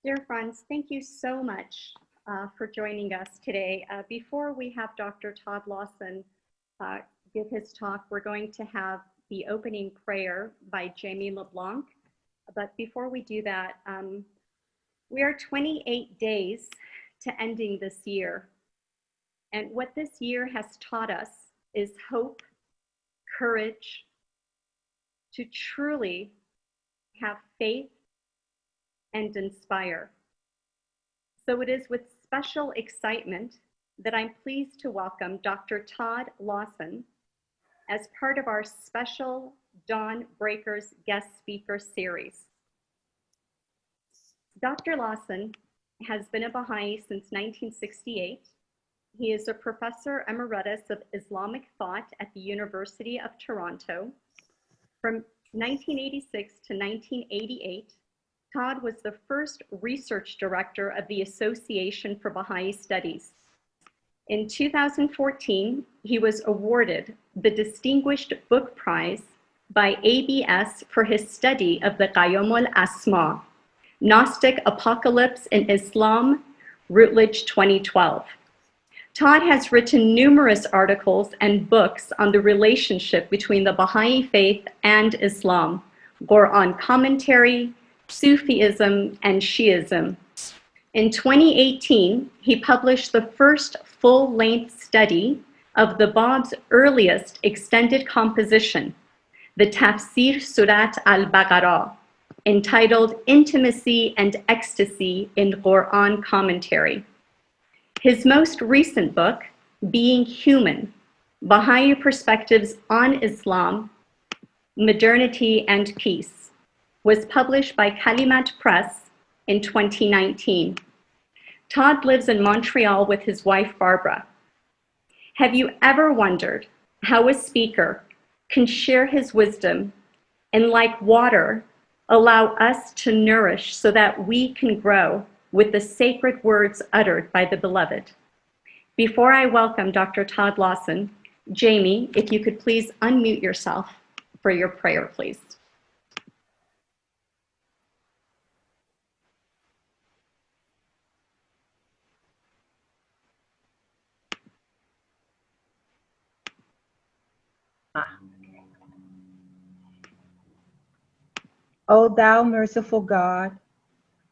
Dear friends, thank you so much for joining us today. Before we have Dr. Todd Lawson give his talk, we're going to have the opening prayer by Jamie LeBlanc. But before we do that, we are 28 days to ending this year. And what this year has taught us is hope, courage, to truly have faith and inspire. So it is with special excitement that I'm pleased to welcome Dr. Todd Lawson as part of our special Dawn Breakers guest speaker series. Dr. Lawson has been a Baha'i since 1968. He is a professor emeritus of Islamic thought at the University of Toronto. From 1986 to 1988, Todd was the first research director of the Association for Baha'i Studies. In 2014, he was awarded the Distinguished Book Prize by ABS for his study of the Qayyumu'l Asmá, Gnostic Apocalypse in Islam, Routledge 2012. Todd has written numerous articles and books on the relationship between the Baha'i faith and Islam, Quran commentary, Sufism, and Shiism. In 2018, he published the first full-length study of the Bab's earliest extended composition, the Tafsir Surat al-Baqarah, entitled Intimacy and Ecstasy in Quran Commentary. His most recent book, Being Human, Baha'i Perspectives on Islam, Modernity and Peace, was published by Kalimat Press in 2019. Todd lives in Montreal with his wife, Barbara. Have you ever wondered how a speaker can share his wisdom and, like water, allow us to nourish so that we can grow with the sacred words uttered by the beloved? Before I welcome Dr. Todd Lawson, Jamie, if you could please unmute yourself for your prayer, please. O thou merciful God,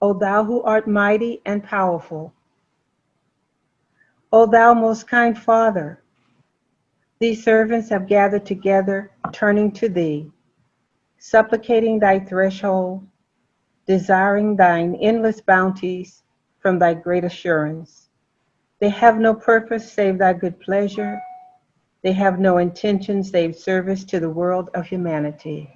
O thou who art mighty and powerful, O thou most kind Father, these servants have gathered together, turning to thee, supplicating thy threshold, desiring thine endless bounties from thy great assurance. They have no purpose save thy good pleasure. They have no intention save service to the world of humanity.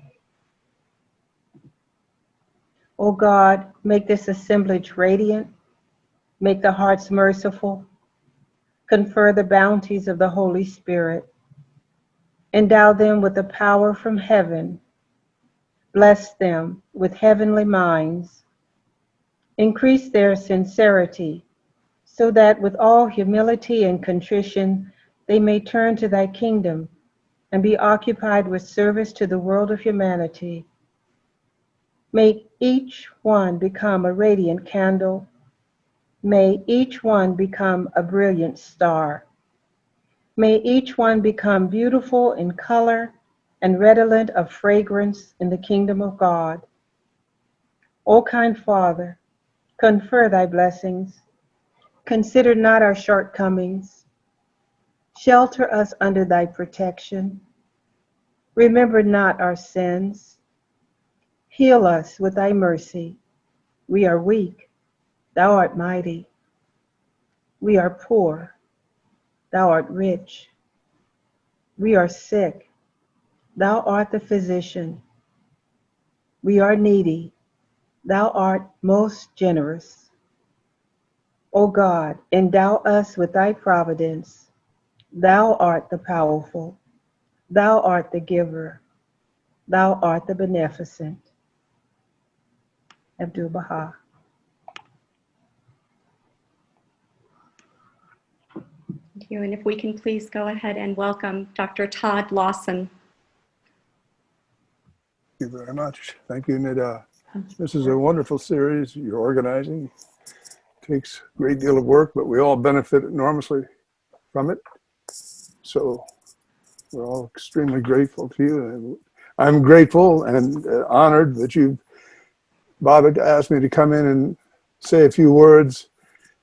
O God, make this assemblage radiant, make the hearts merciful, confer the bounties of the Holy Spirit, endow them with the power from heaven, bless them with heavenly minds, increase their sincerity, so that with all humility and contrition they may turn to thy kingdom and be occupied with service to the world of humanity. May each one become a radiant candle. May each one become a brilliant star. May each one become beautiful in color and redolent of fragrance in the kingdom of God. O kind Father, confer thy blessings. Consider not our shortcomings. Shelter us under thy protection. Remember not our sins. Heal us with thy mercy. We are weak, thou art mighty. We are poor, thou art rich. We are sick, thou art the physician. We are needy, thou art most generous. O God, endow us with thy providence. Thou art the powerful, thou art the giver, thou art the beneficent. Abdu'l-Baha. Thank you. And if we can please go ahead and welcome Dr. Todd Lawson. Thank you very much. Thank you, Nida. This is a wonderful series you're organizing. It takes a great deal of work, but we all benefit enormously from it. So we're all extremely grateful to you. And I'm grateful and honored that you've bothered to ask me to come in and say a few words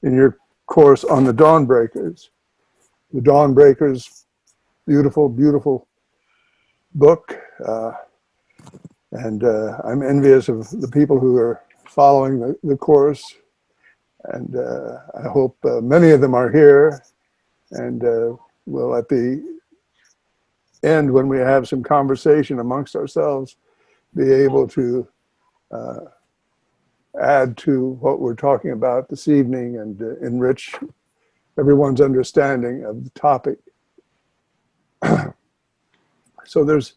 in your course on the Dawnbreakers. The Dawnbreakers, beautiful, beautiful book. And I'm envious of the people who are following the course. And I hope many of them are here. And we'll, at the end, when we have some conversation amongst ourselves, be able to add to what we're talking about this evening and enrich everyone's understanding of the topic. So there's,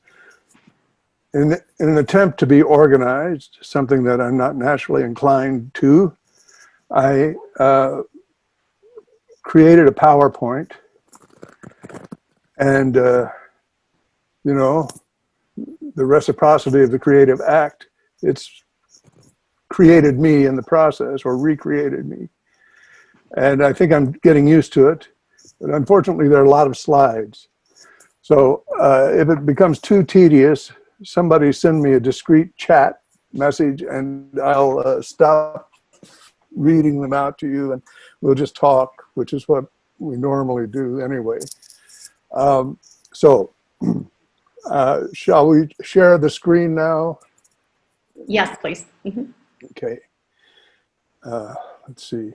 in an attempt to be organized, something that I'm not naturally inclined to, I created a PowerPoint. And, you know, the reciprocity of the creative act, it's created me in the process, or recreated me. And I think I'm getting used to it. But unfortunately, there are a lot of slides. So if it becomes too tedious, somebody send me a discreet chat message and I'll stop reading them out to you and we'll just talk, which is what we normally do anyway. So shall we share the screen now? Yes, please. Mm-hmm. Okay. Let's see.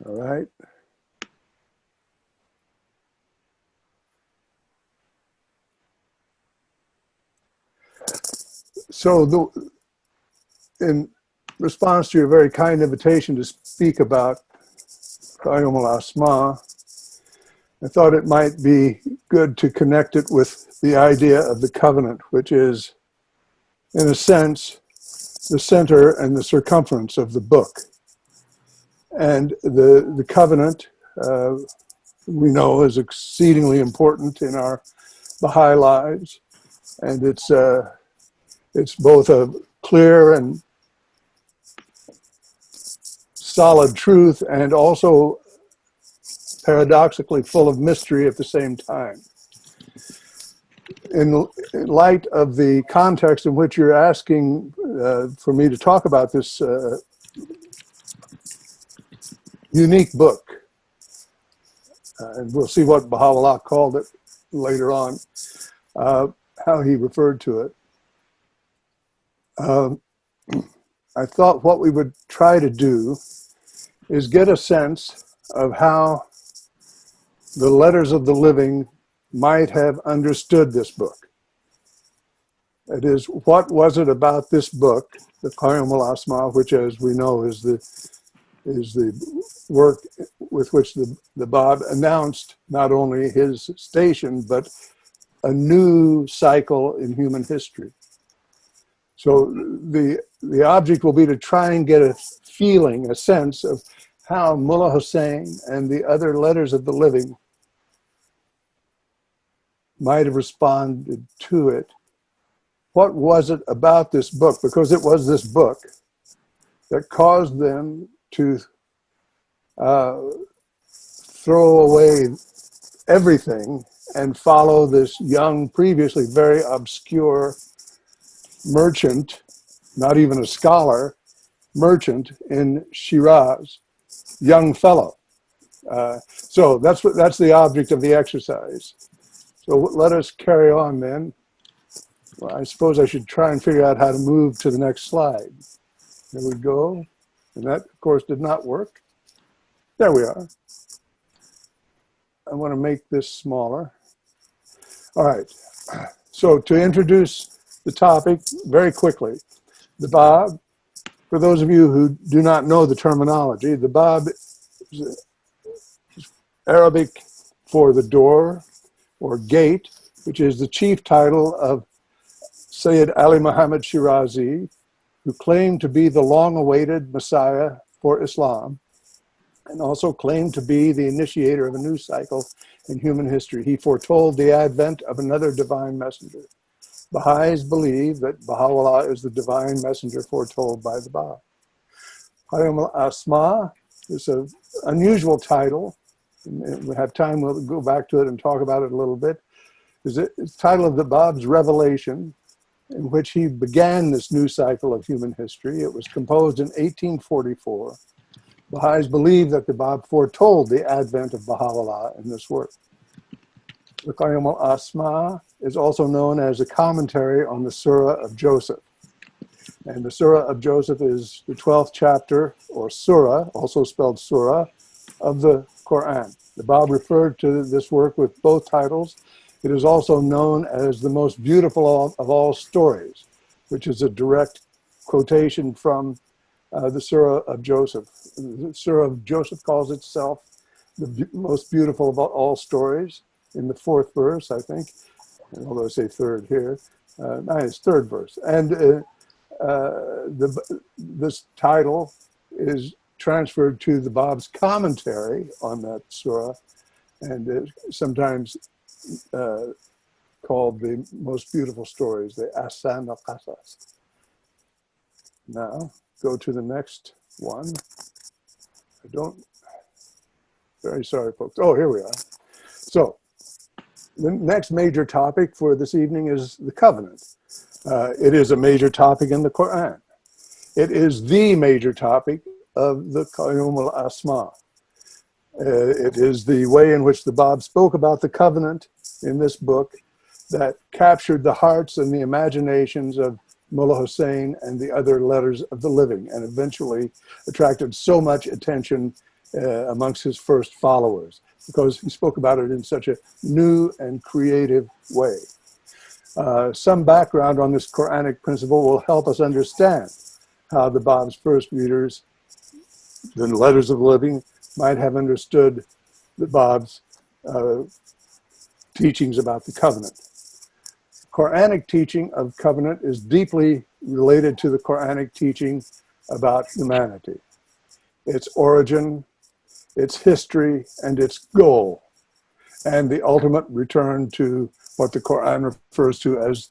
All right. So in response to your very kind invitation to speak about Qayyumu'l Asmá, I thought it might be good to connect it with the idea of the covenant, which is, in a sense, the center and the circumference of the book. And the covenant, we know, is exceedingly important in our Baha'i lives. And it's both a clear and solid truth and also paradoxically full of mystery at the same time. In light of the context in which you're asking for me to talk about this unique book, and we'll see what Baha'u'llah called it later on, how he referred to it. I thought what we would try to do is get a sense of how the letters of the living might have understood this book. That is, what was it about this book, the Qayyumu'l Asmá, which, as we know, is the work with which the Bab announced not only his station, but a new cycle in human history. So the object will be to try and get a feeling, a sense of how Mullah Hussein and the other letters of the living might have responded to it. What was it about this book? Because it was this book that caused them to throw away everything and follow this young, previously very obscure merchant, not even a scholar, merchant in Shiraz, young fellow. So that's the object of the exercise. So let us carry on then. Well, I suppose I should try and figure out how to move to the next slide. There we go. And that, of course, did not work. There we are. I want to make this smaller. All right. So to introduce the topic very quickly, the Bab, for those of you who do not know the terminology, the Bab is Arabic for the door or gate, which is the chief title of Sayyid Ali Muhammad Shirazi, who claimed to be the long-awaited Messiah for Islam, and also claimed to be the initiator of a new cycle in human history. He foretold the advent of another divine messenger. Baha'is believe that Baha'u'llah is the divine messenger foretold by the Bab. Qayyumu'l Asmá is an unusual title. If we have time, we'll go back to it and talk about it a little bit. It's the title of the Bab's revelation, in which he began this new cycle of human history. It was composed in 1844. Baha'is believe that the Bab foretold the advent of Baha'u'llah in this work. The Qayyumu'l Asmá is also known as a commentary on the Surah of Joseph. And the Surah of Joseph is the 12th chapter, or Surah, also spelled Surah, of the Quran. The Bab referred to this work with both titles. It is also known as the most beautiful of all stories, which is a direct quotation from the Surah of Joseph. The Surah of Joseph calls itself the most beautiful of all stories in the 4th verse, I think, although I say 3rd here. No, it's 3rd verse. And this title is transferred to the Bab's commentary on that surah, and sometimes called the most beautiful stories, the Asmá Qasas. Now, go to the next one. Very sorry, folks. Oh, here we are. So, the next major topic for this evening is the covenant. It is a major topic in the Quran. It is the major topic of the Qayyumu'l Asmá. It is the way in which the Bab spoke about the covenant in this book that captured the hearts and the imaginations of Mullah Hussein and the other letters of the living, and eventually attracted so much attention amongst his first followers, because he spoke about it in such a new and creative way. Some background on this Quranic principle will help us understand how the Bab's first readers, the letters of the living, might have understood the Bab's teachings about the covenant. Quranic teaching of covenant is deeply related to the Quranic teaching about humanity, its origin, its history, and its goal, and the ultimate return to what the Quran refers to as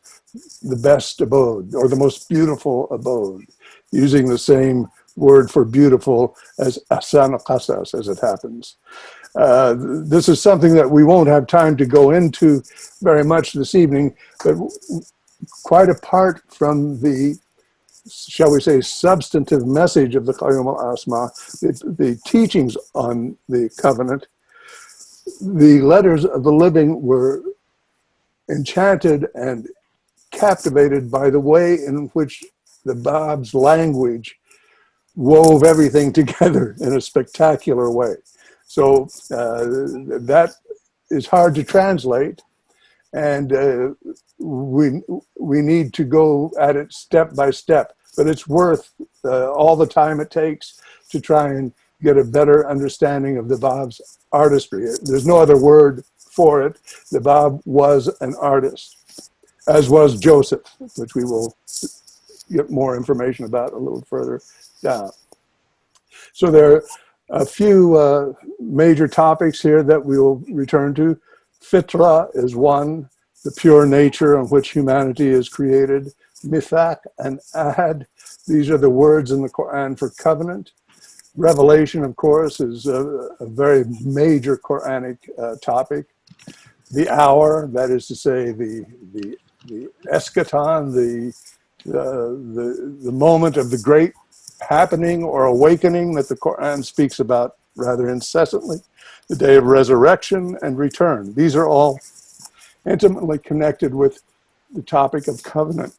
the best abode, or the most beautiful abode, using the same word for beautiful as Ahsan Qasas, as it happens. This is something that we won't have time to go into very much this evening, but quite apart from the, shall we say, substantive message of the Qayyumu'l Asmá, the teachings on the covenant, the letters of the living were enchanted and captivated by the way in which the Bab's language wove everything together in a spectacular way. So that is hard to translate, and we need to go at it step by step. But it's worth all the time it takes to try and get a better understanding of the Bab's artistry. There's no other word for it. The Bab was an artist, as was Joseph, which we will get more information about a little further down. So there are a few major topics here that we will return to. Fitra is one, the pure nature on which humanity is created. Mithaq and Ahad, these are the words in the Quran for covenant. Revelation, of course, is a very major Quranic topic. The hour, that is to say, the eschaton, the moment of the great happening or awakening that the Quran speaks about rather incessantly. the day of resurrection and return. These are all intimately connected with the topic of covenant.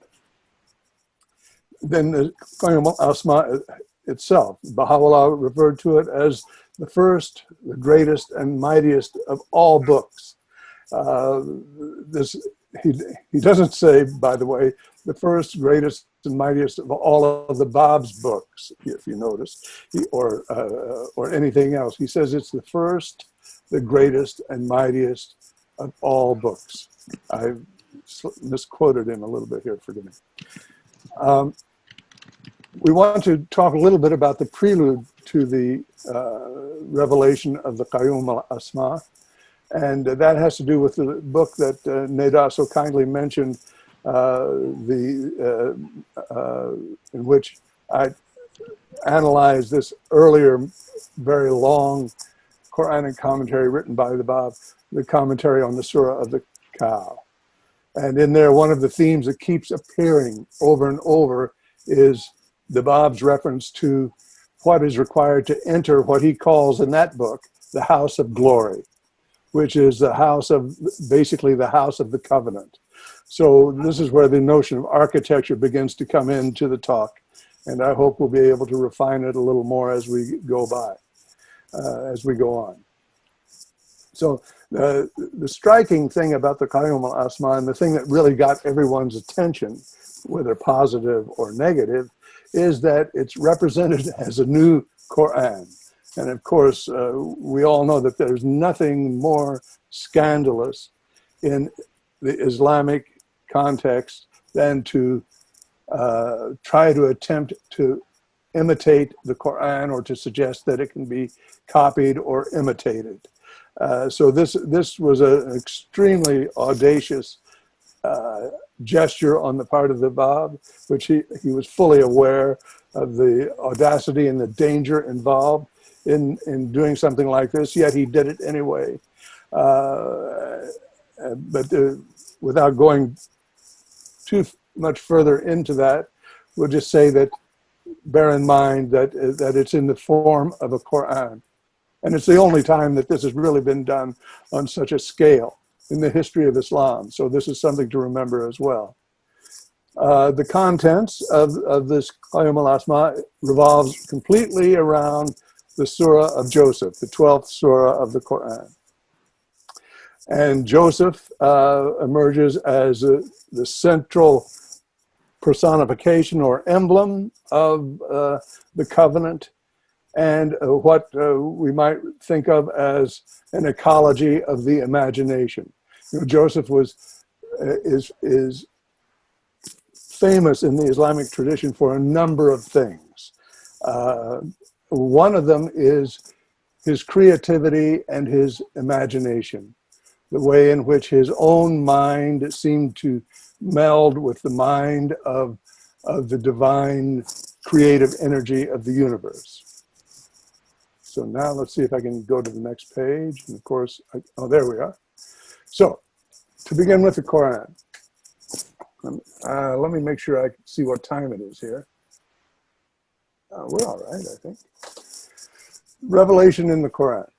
Then the Qayyumu'l Asmá itself, Baha'u'llah referred to it as the first, the greatest, and mightiest of all books. He doesn't say, by the way, the first, greatest, and mightiest of all of the Bab's books, if you notice, or anything else. He says it's the first, the greatest, and mightiest of all books. I misquoted him a little bit here, forgive me. We want to talk a little bit about the prelude to the revelation of the Qayyumu'l Asmá, and that has to do with the book that Neda so kindly mentioned, in which I analyzed this earlier, very long Quranic commentary written by the Bab, the commentary on the Surah of the Cow. And in there, one of the themes that keeps appearing over and over is the Bab's reference to what is required to enter what he calls in that book the house of glory, which is the house of, basically the house of the covenant. So this is where the notion of architecture begins to come into the talk, and I hope we'll be able to refine it a little more as we go by, as we go on. So the striking thing about the Qayyumu'l Asmá, and the thing that really got everyone's attention, whether positive or negative, is that it's represented as a new Quran. And of course, we all know that there's nothing more scandalous in the Islamic context than to try to attempt to imitate the Quran or to suggest that it can be copied or imitated. So this was an extremely audacious gesture on the part of the Bab, which he was fully aware of the audacity and the danger involved in doing something like this, yet he did it anyway. But without going too much further into that, we'll just say that bear in mind that it's in the form of a Quran. And it's the only time that this has really been done on such a scale in the history of Islam. So this is something to remember as well. The contents of this Qayyumu'l Asmá revolves completely around the Surah of Joseph, the 12th Surah of the Quran. And Joseph emerges as the central personification or emblem of the covenant, and what we might think of as an ecology of the imagination. You know, Joseph is famous in the Islamic tradition for a number of things. One of them is his creativity and his imagination, the way in which his own mind seemed to meld with the mind of the divine creative energy of the universe. So now let's see if I can go to the next page. And of course, oh, there we are. So to begin with the Quran, let me make sure I can see what time it is here. We're all right, I think. Revelation in the Quran.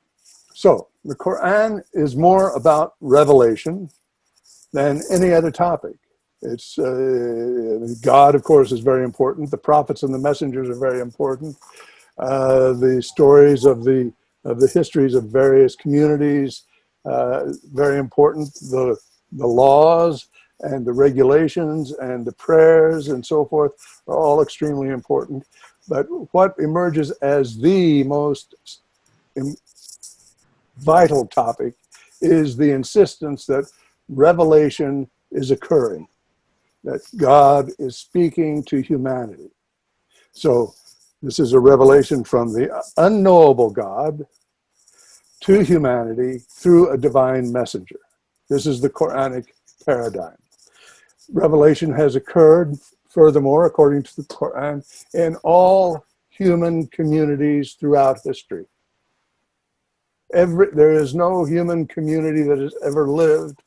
So the Quran is more about revelation than any other topic. It's God, of course, is very important. The prophets and the messengers are very important. The stories of the histories of various communities, very important. The laws and the regulations and the prayers and so forth are all extremely important. But what emerges as the most vital topic is the insistence that revelation is occurring, that God is speaking to humanity. So this is a revelation from the unknowable God to humanity through a divine messenger. This is the Quranic paradigm. Revelation has occurred, furthermore, according to the Quran, in all human communities throughout history. There is no human community that has ever lived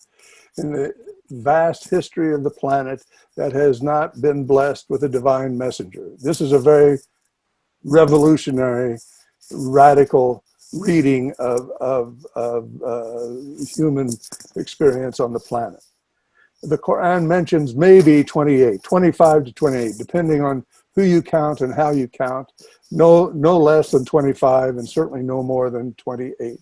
in the vast history of the planet that has not been blessed with a divine messenger. This is a very revolutionary, radical reading of human experience on the planet. The Quran mentions maybe 28, 25 to 28, depending on who you count and how you count. No less than 25, and certainly no more than 28.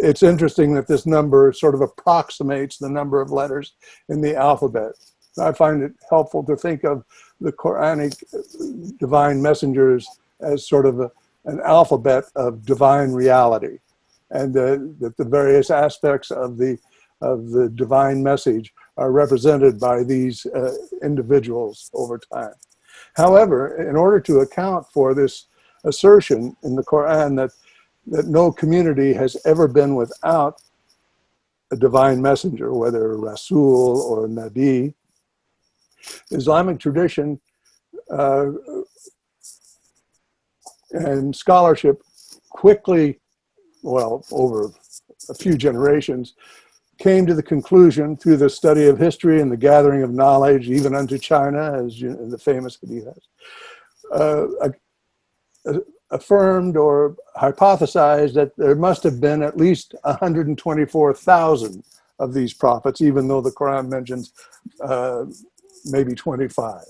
It's interesting that this number sort of approximates the number of letters in the alphabet. I find it helpful to think of the Quranic divine messengers as sort of an alphabet of divine reality, and that the various aspects of the divine message are represented by these individuals over time. However, in order to account for this assertion in the Quran that no community has ever been without a divine messenger, whether Rasul or Nabi, Islamic tradition and scholarship quickly, well, over a few generations, came to the conclusion through the study of history and the gathering of knowledge, even unto China, as the famous hadith has, affirmed or hypothesized that there must have been at least 124,000 of these prophets, even though the Quran mentions maybe 25.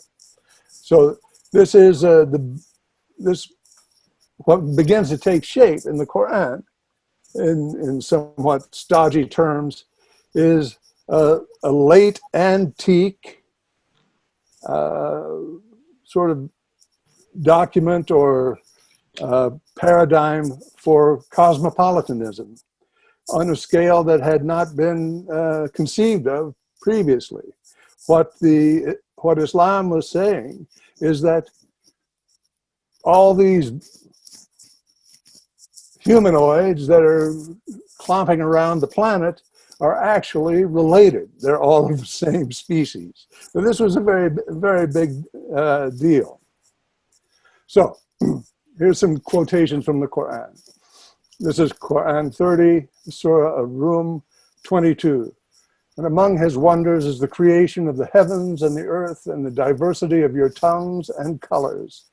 So this is what begins to take shape in the Quran in somewhat stodgy terms is a late antique sort of document or paradigm for cosmopolitanism on a scale that had not been conceived of previously. What Islam was saying is that all these humanoids that are clomping around the planet are actually related. They're all of the same species. So this was a very, very big deal. So here's some quotations from the Quran. This is Quran 30, Surah of Rum 22. And among his wonders is the creation of the heavens and the earth and the diversity of your tongues and colors.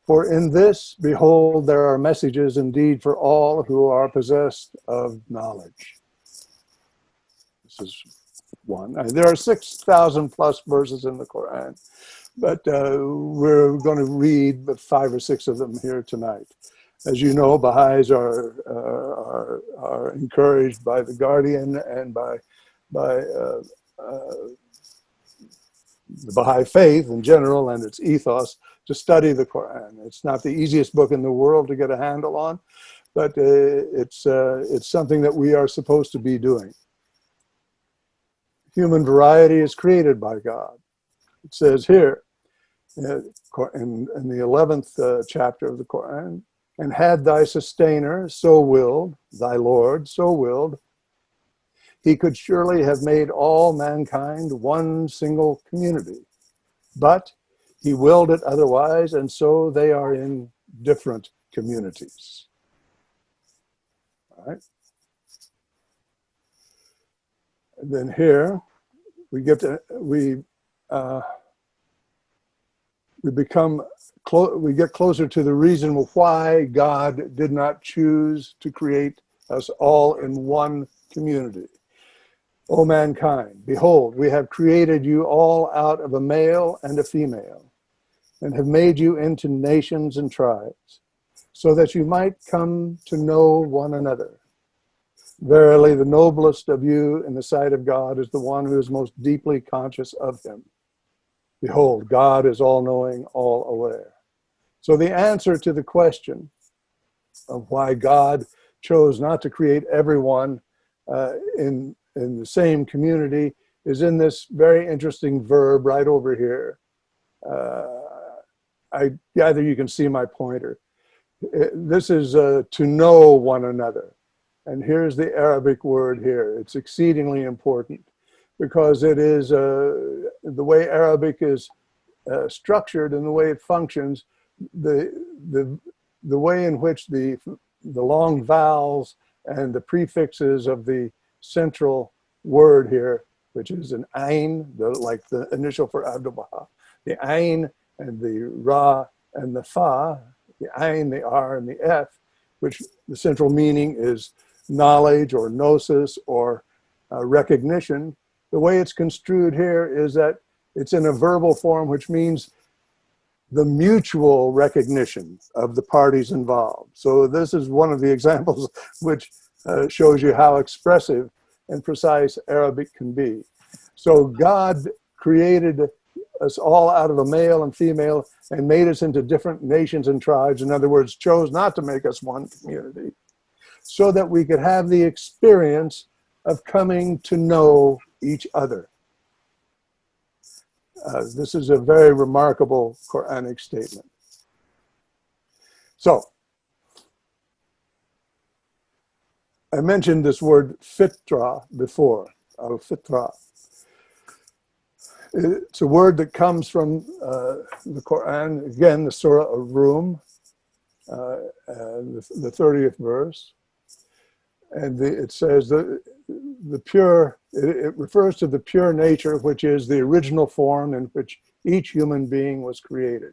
For in this, behold, there are messages indeed for all who are possessed of knowledge. This is one. There are 6,000 plus verses in the Quran, but we're going to read 5 or 6 of them here tonight. As you know, Baha'is are encouraged by the Guardian and by the Baha'i faith in general and its ethos to study the Quran. It's not the easiest book in the world to get a handle on, but it's something that we are supposed to be doing. Human variety is created by God. It says here in the 11th chapter of the Quran, and had thy sustainer so willed, thy Lord so willed, he could surely have made all mankind one single community. But he willed it otherwise, and so they are in different communities. All right. And then here we get closer to the reason why God did not choose to create us all in one community. O mankind, behold, we have created you all out of a male and a female, and have made you into nations and tribes, so that you might come to know one another. Verily, the noblest of you in the sight of God is the one who is most deeply conscious of him. Behold, God is all-knowing, all-aware. So the answer to the question of why God chose not to create everyone in the same community is in this very interesting verb right over here. I gather you can see my pointer. This is to know one another. And here's the Arabic word here. It's exceedingly important because it is the way Arabic is structured and the way it functions, the way in which the long vowels and the prefixes of the central word here, which is an ayn, like the initial for Abdu'l-Baha, the ayn and the ra and the fa, the ayn, the r, and the f, which the central meaning is knowledge or gnosis or recognition. The way it's construed here is that it's in a verbal form, which means the mutual recognition of the parties involved. So this is one of the examples which shows you how expressive and precise Arabic can be. So God created us all out of a male and female and made us into different nations and tribes. In other words, chose not to make us one community so that we could have the experience of coming to know each other. This is a very remarkable Quranic statement. So, I mentioned this word fitra before, fitra. It's a word that comes from the Quran, again, the Surah of Rum, the 30th verse. And it says that the pure, it refers to the pure nature, which is the original form in which each human being was created.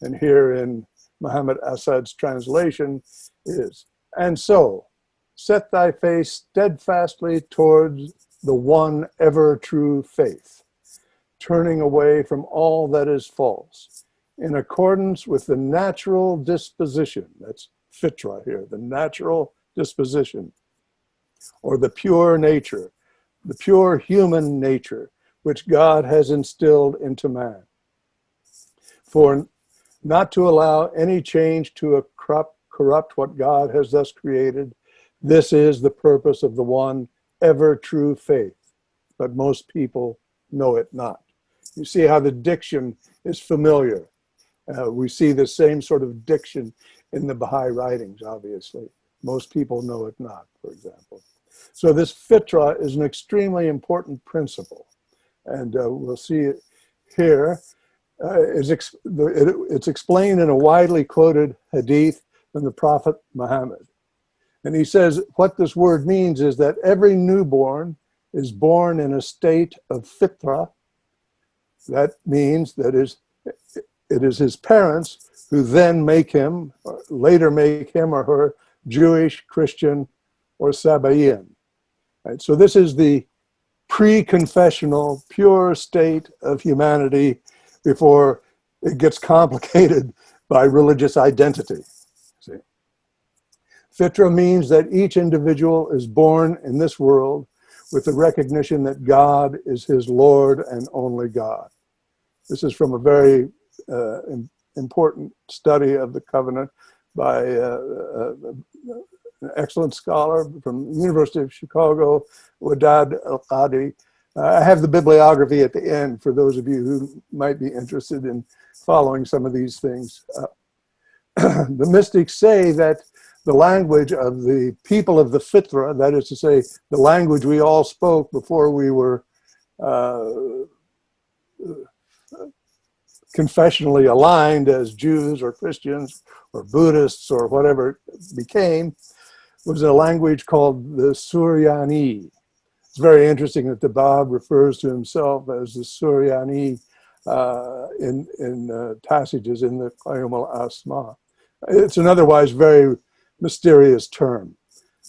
And here in Muhammad Asad's translation is, and so, set thy face steadfastly towards the one ever true faith, turning away from all that is false, in accordance with the natural disposition, that's fitra here, the natural disposition, or the pure nature, the pure human nature, which God has instilled into man. For not to allow any change to corrupt what God has thus created, this is the purpose of the one ever true faith, but most people know it not. You see how the diction is familiar. We see the same sort of diction in the Baha'i writings, obviously. Most people know it not, for example. So this fitra is an extremely important principle. And we'll see it here. It's explained in a widely quoted hadith from the Prophet Muhammad. And he says what this word means is that every newborn is born in a state of fitra. That means that it is his parents who then make him, or later make him or her, Jewish, Christian, or Sabaean. Right? So this is the pre-confessional, pure state of humanity before it gets complicated by religious identity. See? Fitra means that each individual is born in this world with the recognition that God is his Lord and only God. This is from a very important study of the covenant by an excellent scholar from the University of Chicago, Wadad al-Qadi. I have the bibliography at the end for those of you who might be interested in following some of these things. The mystics say that the language of the people of the fitra, that is to say, the language we all spoke before we were confessionally aligned as Jews or Christians or Buddhists or whatever it became, was a language called the Suryani. It's very interesting that the Bab refers to himself as the Suryani in passages in the Qayyumu'l Asmá. It's an otherwise very mysterious term,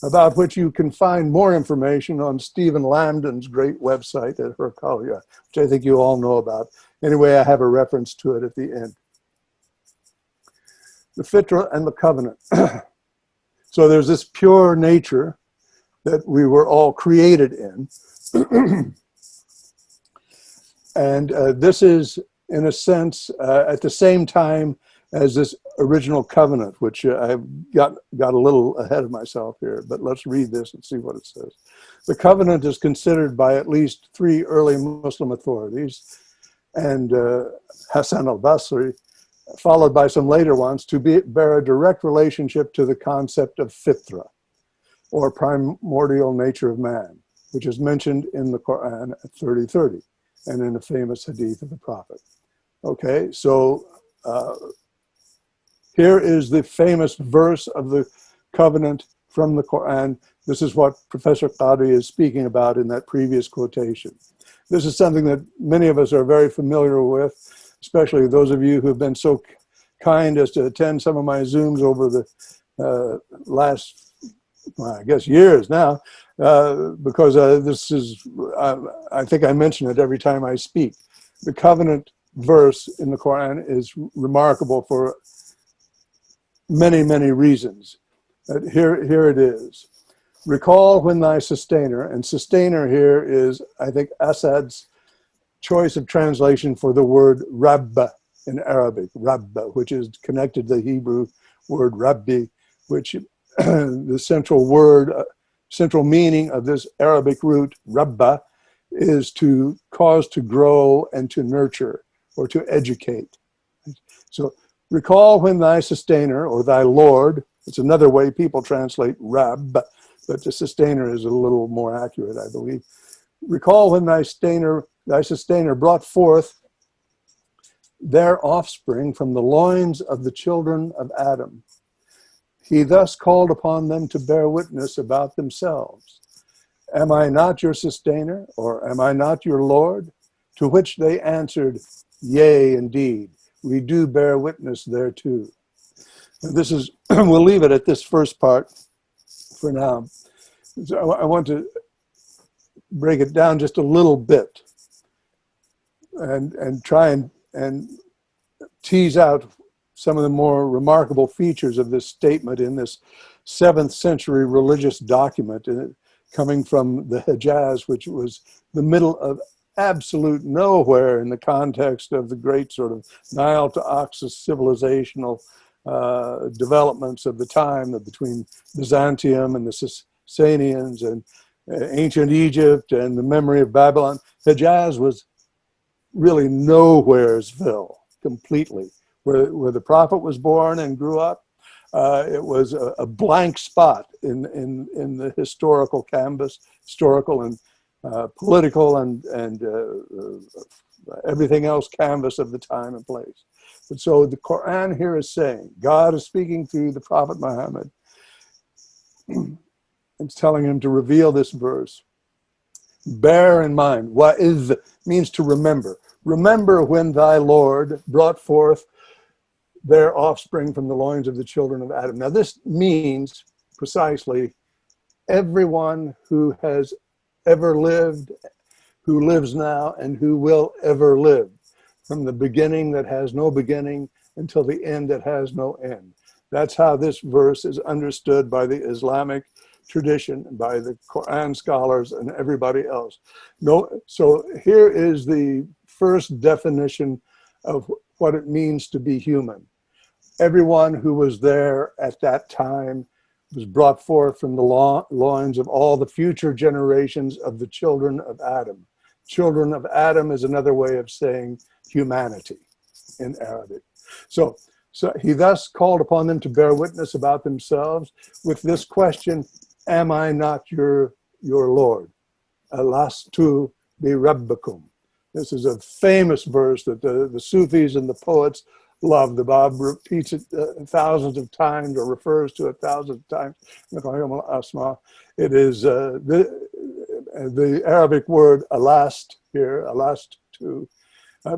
about which you can find more information on Stephen Lambden's great website at Herkalia, which I think you all know about. Anyway, I have a reference to it at the end. The fitra and the covenant. So there's this pure nature that we were all created in. And this is, in a sense, at the same time as this original covenant, which I've got a little ahead of myself here, but let's read this and see what it says. The covenant is considered by at least 3 early Muslim authorities, and Hassan al-Basri, followed by some later ones, to bear a direct relationship to the concept of fitra, or primordial nature of man, which is mentioned in the Quran at 30:30 and in a famous hadith of the Prophet. Okay, so here is the famous verse of the covenant from the Quran. This is what Professor Qadi is speaking about in that previous quotation. This is something that many of us are very familiar with, especially those of you who have been so kind as to attend some of my Zooms over the last, well, I guess years now, because this is, I think I mention it every time I speak. The covenant verse in the Quran is remarkable for many, many reasons. Here it is. Recall when thy sustainer, and sustainer here is, I think, Assad's choice of translation for the word Rabba in Arabic, Rabba, which is connected to the Hebrew word Rabbi, which the central word, central meaning of this Arabic root, Rabba, is to cause to grow and to nurture or to educate. So recall when thy sustainer or thy Lord, it's another way people translate Rab, but the sustainer is a little more accurate, I believe. Recall when thy sustainer brought forth their offspring from the loins of the children of Adam. He thus called upon them to bear witness about themselves. Am I not your sustainer, or am I not your Lord? To which they answered, yea, indeed, we do bear witness thereto. And this is, we'll leave it at this first part for now. So I want to break it down just a little bit and try and tease out some of the more remarkable features of this statement in this 7th century religious document coming from the Hejaz, which was the middle of absolute nowhere in the context of the great sort of Nile to Oxus civilizational developments of the time between Byzantium and the Sasanians and ancient Egypt and the memory of Babylon. Hejaz was really nowheresville completely. Where the prophet was born and grew up, it was a blank spot in the historical canvas, historical and political and everything else canvas of the time and place. But so the Quran here is saying, God is speaking through the Prophet Muhammad and telling him to reveal this verse. Bear in mind, wa'iz means to remember. Remember when thy Lord brought forth their offspring from the loins of the children of Adam. Now this means precisely everyone who has ever lived, who lives now, and who will ever live, from the beginning that has no beginning until the end that has no end. That's how this verse is understood by the Islamic tradition, by the Quran scholars and everybody else. So here is the first definition of what it means to be human. Everyone who was there at that time was brought forth from the loins of all the future generations of the children of Adam. Children of Adam is another way of saying humanity in Arabic. So he thus called upon them to bear witness about themselves with this question, am I not your Lord? Alastu bi rabbakum. This is a famous verse that the Sufis and the poets love. The Bab repeats it thousands of times or refers to it thousands of times. Qayyumu'l Asmá. It is the Arabic word alast here, alastu,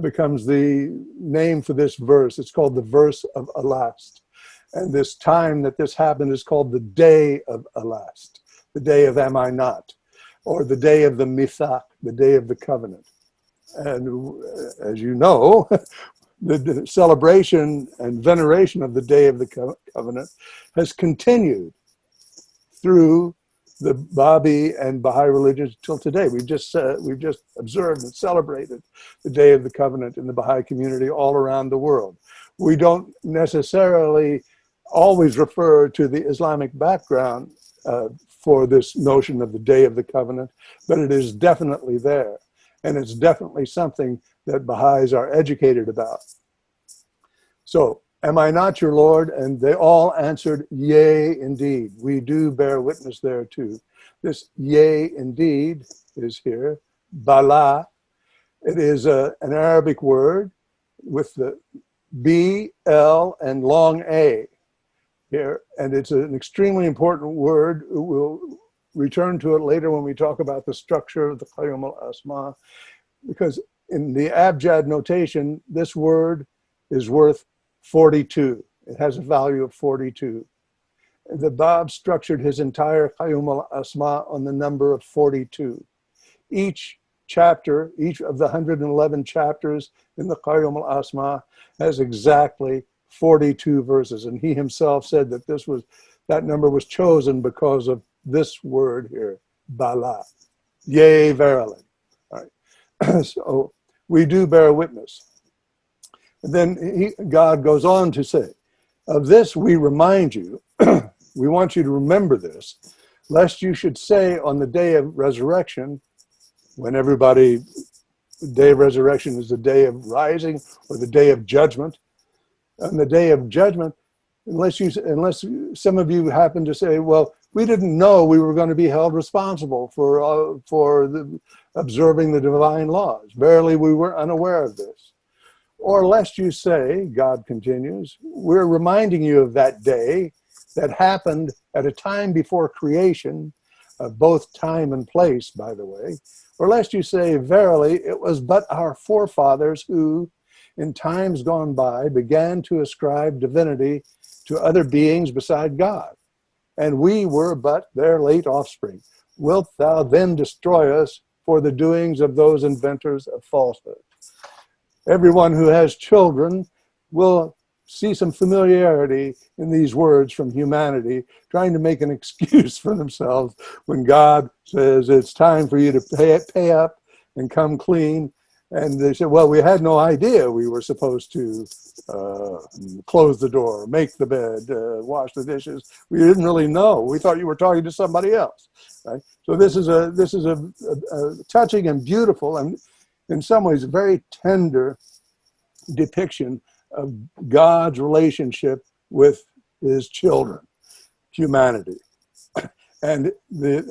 becomes the name for this verse. It's called the verse of alast. And this time that this happened is called the day of alast, the day of am I not, or the day of the mithaq, the day of the covenant. And as you know, the celebration and veneration of the Day of the Covenant has continued through the Baha'i and Baha'i religions till today. We've just observed and celebrated the Day of the Covenant in the Baha'i community all around the world. We don't necessarily always refer to the Islamic background for this notion of the Day of the Covenant, but it is definitely there. And it's definitely something that Baha'is are educated about. So, am I not your Lord? And they all answered, yea, indeed. We do bear witness thereto. This yea, indeed is here, bala. It is an Arabic word with the B, L, and long A here. And it's an extremely important word. We'll return to it later when we talk about the structure of the Qayyumu'l Asmá, because in the abjad notation, this word is worth 42. It has a value of 42. The Bab structured his entire Qayyumu'l Asmá on the number of 42. Each chapter, each of the 111 chapters in the Qayyumu'l Asmá has exactly 42 verses. And he himself said that that number was chosen because of this word here, Bala. Yea, verily. All right. So we do bear witness. And then God goes on to say, of this we remind you, we want you to remember this, lest you should say on the day of resurrection, when the day of resurrection is the day of rising or the day of judgment. On the day of judgment, unless some of you happen to say, well, we didn't know we were going to be held responsible for observing the divine laws. Verily, we were unaware of this. Or lest you say, God continues, we're reminding you of that day that happened at a time before creation, of both time and place, by the way. Or lest you say, verily, it was but our forefathers who, in times gone by, began to ascribe divinity to other beings beside God, and we were but their late offspring. Wilt thou then destroy us for the doings of those inventors of falsehood? Everyone who has children will see some familiarity in these words from humanity, trying to make an excuse for themselves when God says it's time for you to pay up and come clean. And they said, well, we had no idea we were supposed to close the door, make the bed, wash the dishes. We didn't really know. We thought you were talking to somebody else. Right? So this is a touching and beautiful and in some ways very tender depiction of God's relationship with his children, humanity. And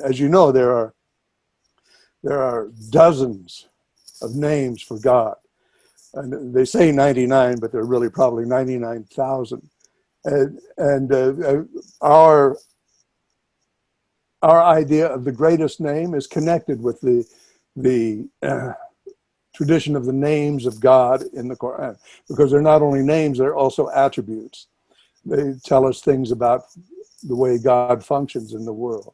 as you know, there are dozens of names for God. And they say 99, but they're really probably 99,000. And our idea of the greatest name is connected with the tradition of the names of God in the Quran, because they're not only names, they're also attributes. They tell us things about the way God functions in the world.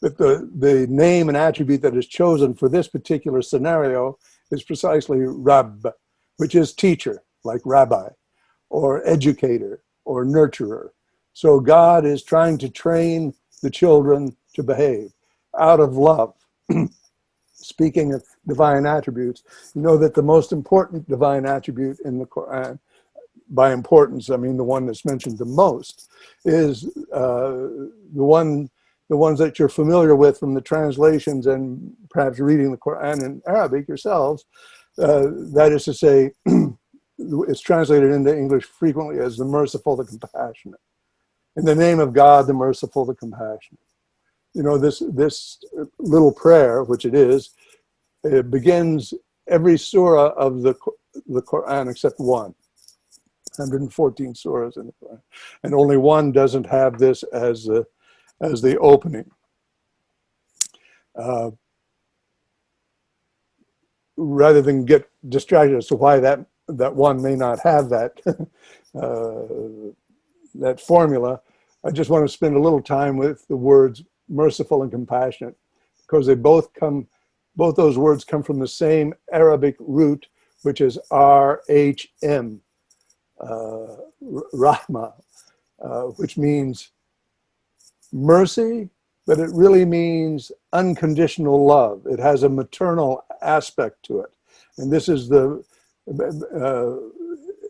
But the name and attribute that is chosen for this particular scenario is precisely Rabb, which is teacher, like rabbi, or educator, or nurturer. So God is trying to train the children to behave out of love. Speaking of divine attributes, you know that the most important divine attribute in the Quran, by importance, I mean the one that's mentioned the most, is the ones that you're familiar with from the translations and perhaps reading the Quran in Arabic yourselves. That is to say, it's translated into English frequently as the merciful, the compassionate. In the name of God, the merciful, the compassionate. You know, this little prayer, which it begins every surah of the Quran except one. 114 surahs in the Quran, and only one doesn't have this as the opening. Rather than get distracted as to why that one may not have that that formula, I just want to spend a little time with the words merciful and compassionate, because both those words come from the same Arabic root, which is RHM, Rahma, which means mercy, but it really means unconditional love. It has a maternal aspect to it. And this is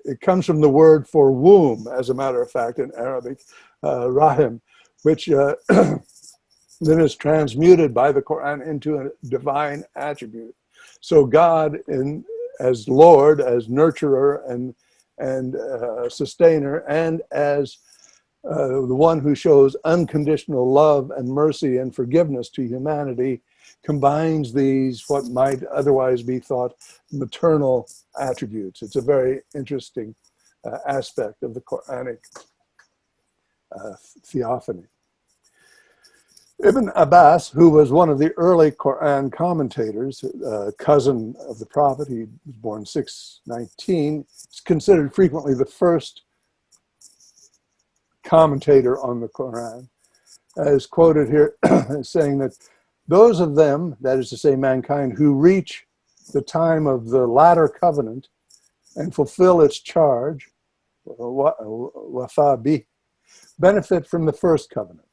it comes from the word for womb, as a matter of fact, in Arabic, Rahim, which then is transmuted by the Quran into a divine attribute. So God, as Lord, as nurturer and sustainer, and as the one who shows unconditional love and mercy and forgiveness to humanity, combines these, what might otherwise be thought maternal attributes. It's a very interesting aspect of the Quranic theophany. Ibn Abbas, who was one of the early Quran commentators, cousin of the Prophet, he was born 619, is considered frequently the first commentator on the Quran, is quoted here as saying that those of them, that is to say mankind, who reach the time of the latter covenant and fulfill its charge, wafa bi, benefit from the first covenant,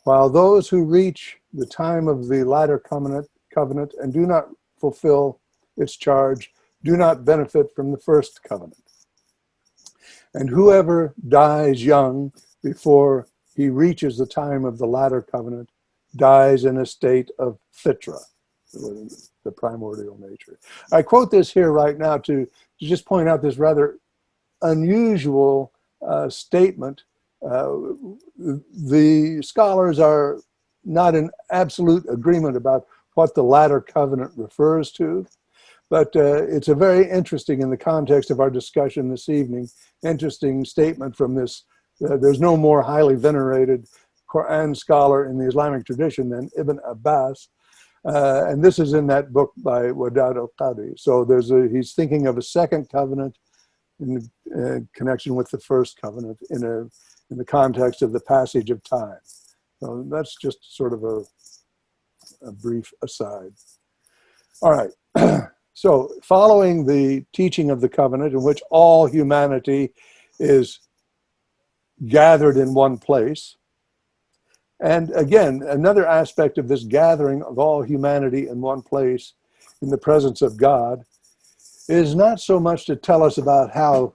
while those who reach the time of the latter covenant and do not fulfill its charge do not benefit from the first covenant. And whoever dies young before he reaches the time of the latter covenant dies in a state of fitra, the primordial nature. I quote this here right now to just point out this rather unusual statement. The scholars are not in absolute agreement about what the latter covenant refers to, but it's a very interesting, in the context of our discussion this evening, interesting statement from this. There's no more highly venerated Quran scholar in the Islamic tradition than Ibn Abbas. And this is in that book by Wadad al-Qadi. So he's thinking of a second covenant in connection with the first covenant in the context of the passage of time. So that's just sort of a brief aside. All right. So following the teaching of the covenant, in which all humanity is gathered in one place, and again, another aspect of this gathering of all humanity in one place in the presence of God is not so much to tell us about how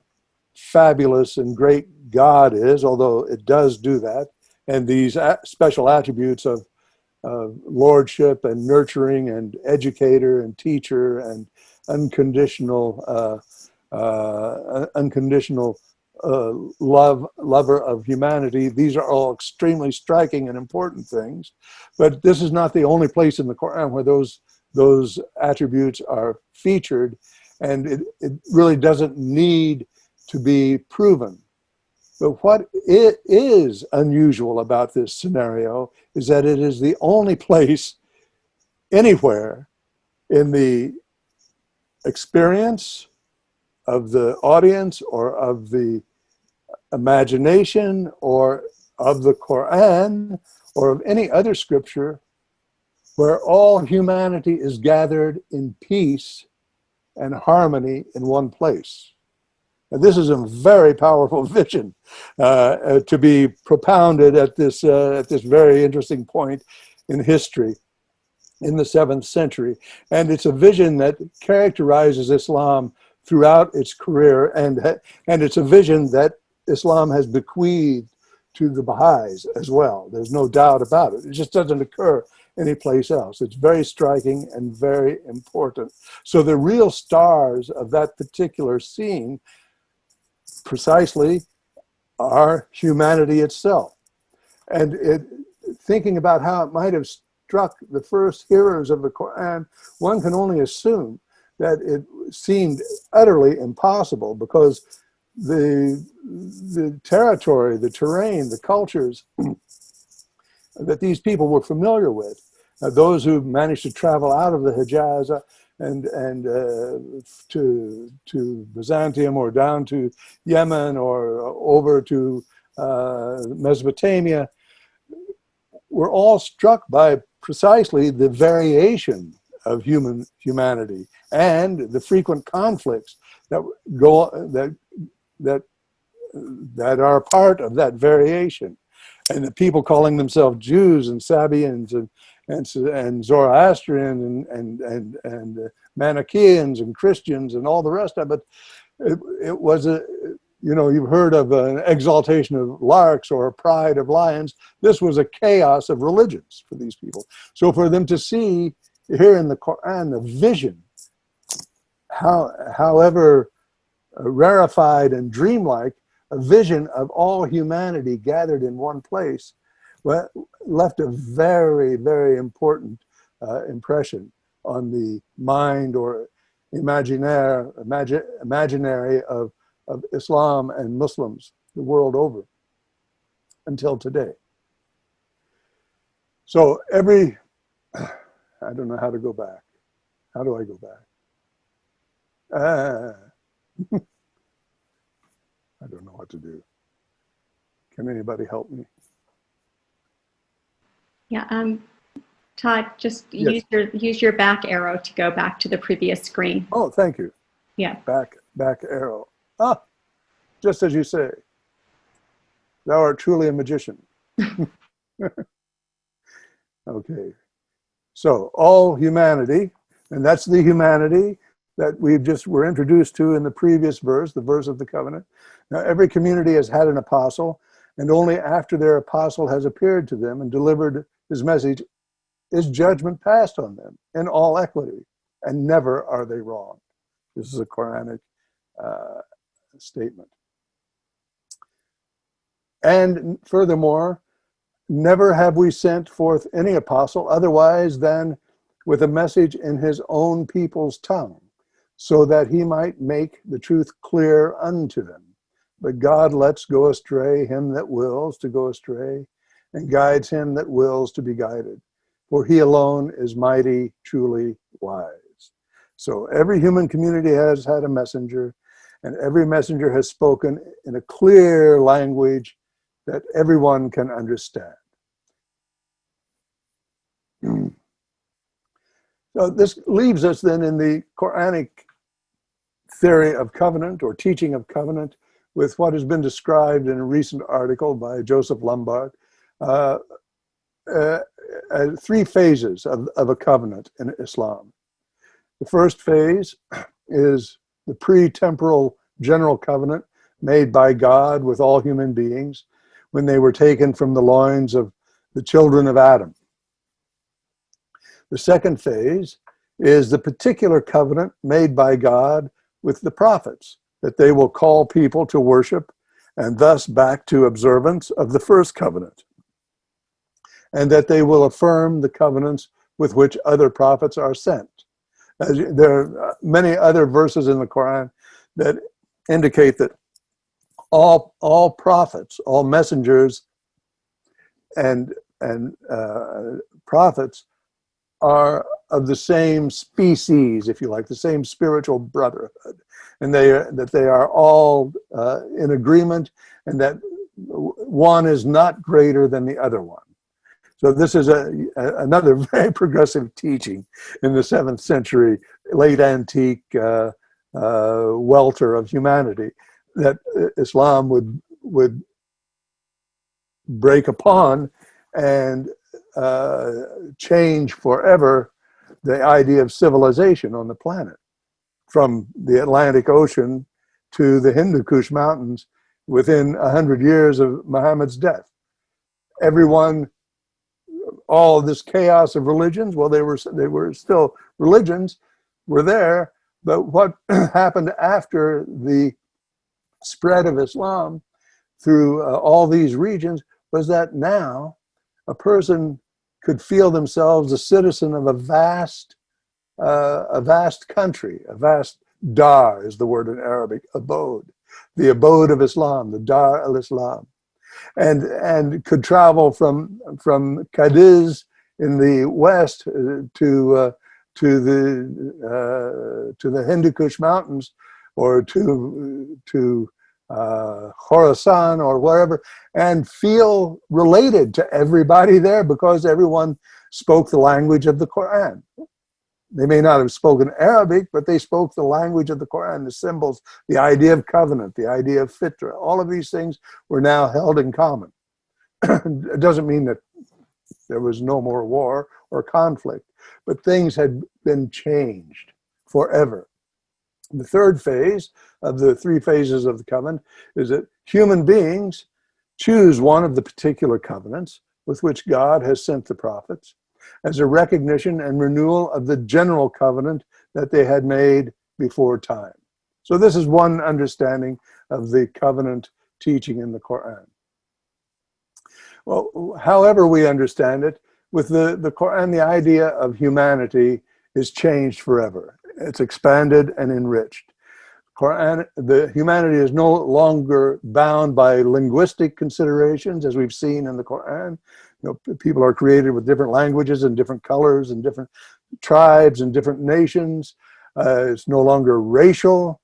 fabulous and great God is, although it does do that, and these special attributes of lordship and nurturing and educator and teacher and unconditional lover of humanity. These are all extremely striking and important things, but this is not the only place in the Quran where those attributes are featured, and it really doesn't need to be proven. But what it is unusual about this scenario is that it is the only place anywhere in the experience of the audience or of the imagination or of the Quran or of any other scripture where all humanity is gathered in peace and harmony in one place. And this is a very powerful vision to be propounded at this very interesting point in history in the 7th century. And it's a vision that characterizes Islam throughout its career, and it's a vision that Islam has bequeathed to the Baha'is as well. There's no doubt about it. It just doesn't occur anyplace else. It's very striking and very important. So the real stars of that particular scene precisely are humanity itself. And thinking about how it might have struck the first hearers of the Quran, one can only assume that it seemed utterly impossible, because the territory, the terrain, the cultures that these people were familiar with, those who managed to travel out of the Hijaz and to Byzantium or down to Yemen or over to Mesopotamia, were all struck by precisely the variation of humanity and the frequent conflicts that are part of that variation. And the people calling themselves Jews and Sabians and Zoroastrian and Manichaeans and Christians and all the rest of it, it was you've heard of an exaltation of larks or a pride of lions. This was a chaos of religions for these people. So for them to see here in the Quran the vision, however rarefied and dreamlike, a vision of all humanity gathered in one place, left a very, very important impression on the mind or imaginary of Islam and Muslims the world over until today. So I don't know how to go back. How do I go back? I don't know what to do. Can anybody help me? Yeah, Todd, just Yes. use your back arrow to go back to the previous screen. Oh, thank you. Yeah. Back arrow. Ah, just as you say. Thou art truly a magician. Okay. So all humanity, and that's the humanity that were introduced to in the previous verse, the verse of the covenant. Now every community has had an apostle, and only after their apostle has appeared to them and delivered his message is judgment passed on them in all equity, and never are they wrong. This is a Quranic statement. And furthermore, never have we sent forth any apostle otherwise than with a message in his own people's tongue, so that he might make the truth clear unto them. But God lets go astray him that wills to go astray, and guides him that wills to be guided. For he alone is mighty, truly wise. So every human community has had a messenger, and every messenger has spoken in a clear language that everyone can understand. So this leaves us then in the Quranic theory of covenant or teaching of covenant with what has been described in a recent article by Joseph Lombard, three phases of a covenant in Islam. The first phase is the pre-temporal general covenant made by God with all human beings when they were taken from the loins of the children of Adam. The second phase is the particular covenant made by God with the prophets, that they will call people to worship and thus back to observance of the first covenant, and that they will affirm the covenants with which other prophets are sent. There are many other verses in the Quran that indicate that all prophets, all messengers and prophets are of the same species, if you like, the same spiritual brotherhood, and that they are all in agreement, and that one is not greater than the other one. So this is another very progressive teaching in the 7th century, late antique welter of humanity that Islam would break upon and change forever the idea of civilization on the planet, from the Atlantic Ocean to the Hindu Kush Mountains within 100 years of Muhammad's death. Everyone, all this chaos of religions, well, they were still religions, were there, but what happened after the spread of Islam through all these regions was that now a person could feel themselves a citizen of a vast country, a vast dar is the word in Arabic, abode, the abode of Islam, the Dar al-Islam, and could travel from Cadiz in the west to the Hindu Kush Mountains, or to Khorasan or wherever, and feel related to everybody there because everyone spoke the language of the Quran. They may not have spoken Arabic, but they spoke the language of the Quran, the symbols, the idea of covenant, the idea of fitra. All of these things were now held in common. It doesn't mean that there was no more war or conflict, but things had been changed forever. The third phase of the three phases of the covenant is that human beings choose one of the particular covenants with which God has sent the prophets as a recognition and renewal of the general covenant that they had made before time. So this is one understanding of the covenant teaching in the Quran. Well, however we understand it, with the Quran, the idea of humanity is changed forever. It's expanded and enriched. The humanity is no longer bound by linguistic considerations, as we've seen in the Quran. People are created with different languages and different colors and different tribes and different nations. It's no longer racial.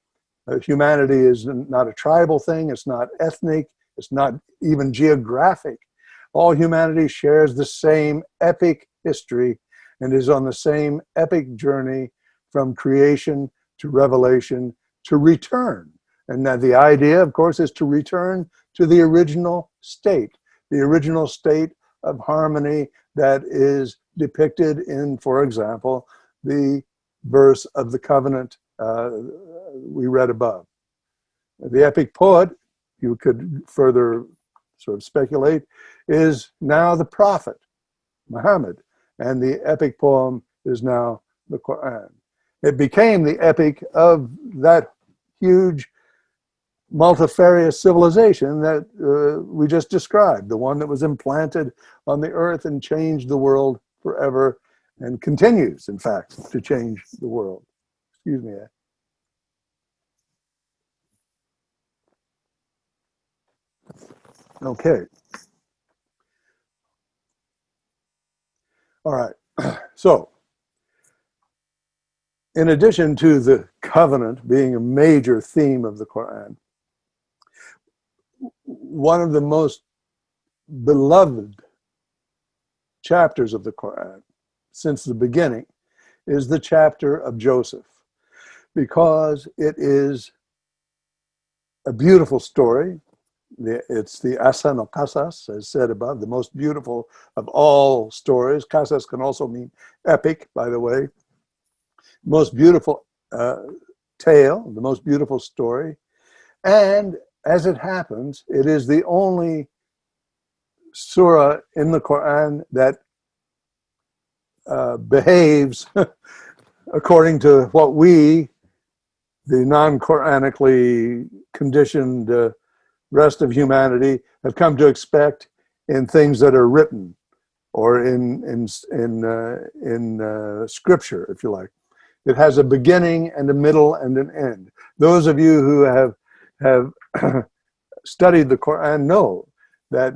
Humanity is not a tribal thing. It's not ethnic. It's not even geographic. All humanity shares the same epic history and is on the same epic journey from creation to revelation to return. And that the idea, of course, is to return to the original state of harmony that is depicted in, for example, the verse of the covenant we read above. The epic poet, you could further sort of speculate, is now the prophet, Muhammad, and the epic poem is now the Quran. It became the epic of that huge multifarious civilization that we just described, the one that was implanted on the earth and changed the world forever and continues, in fact, to change the world. Excuse me. Okay. All right. So, in addition to the covenant being a major theme of the Quran, one of the most beloved chapters of the Quran since the beginning is the chapter of Joseph, because it is a beautiful story. It's the Ahsan al-Qasas, as said above, the most beautiful of all stories. Qasas can also mean epic, by the way. Most beautiful tale, the most beautiful story. And as it happens, it is the only surah in the Quran that behaves according to what we, the non-Quranically conditioned rest of humanity, have come to expect in things that are written or in scripture, if you like. It has a beginning and a middle and an end. Those of you who have studied the Quran know that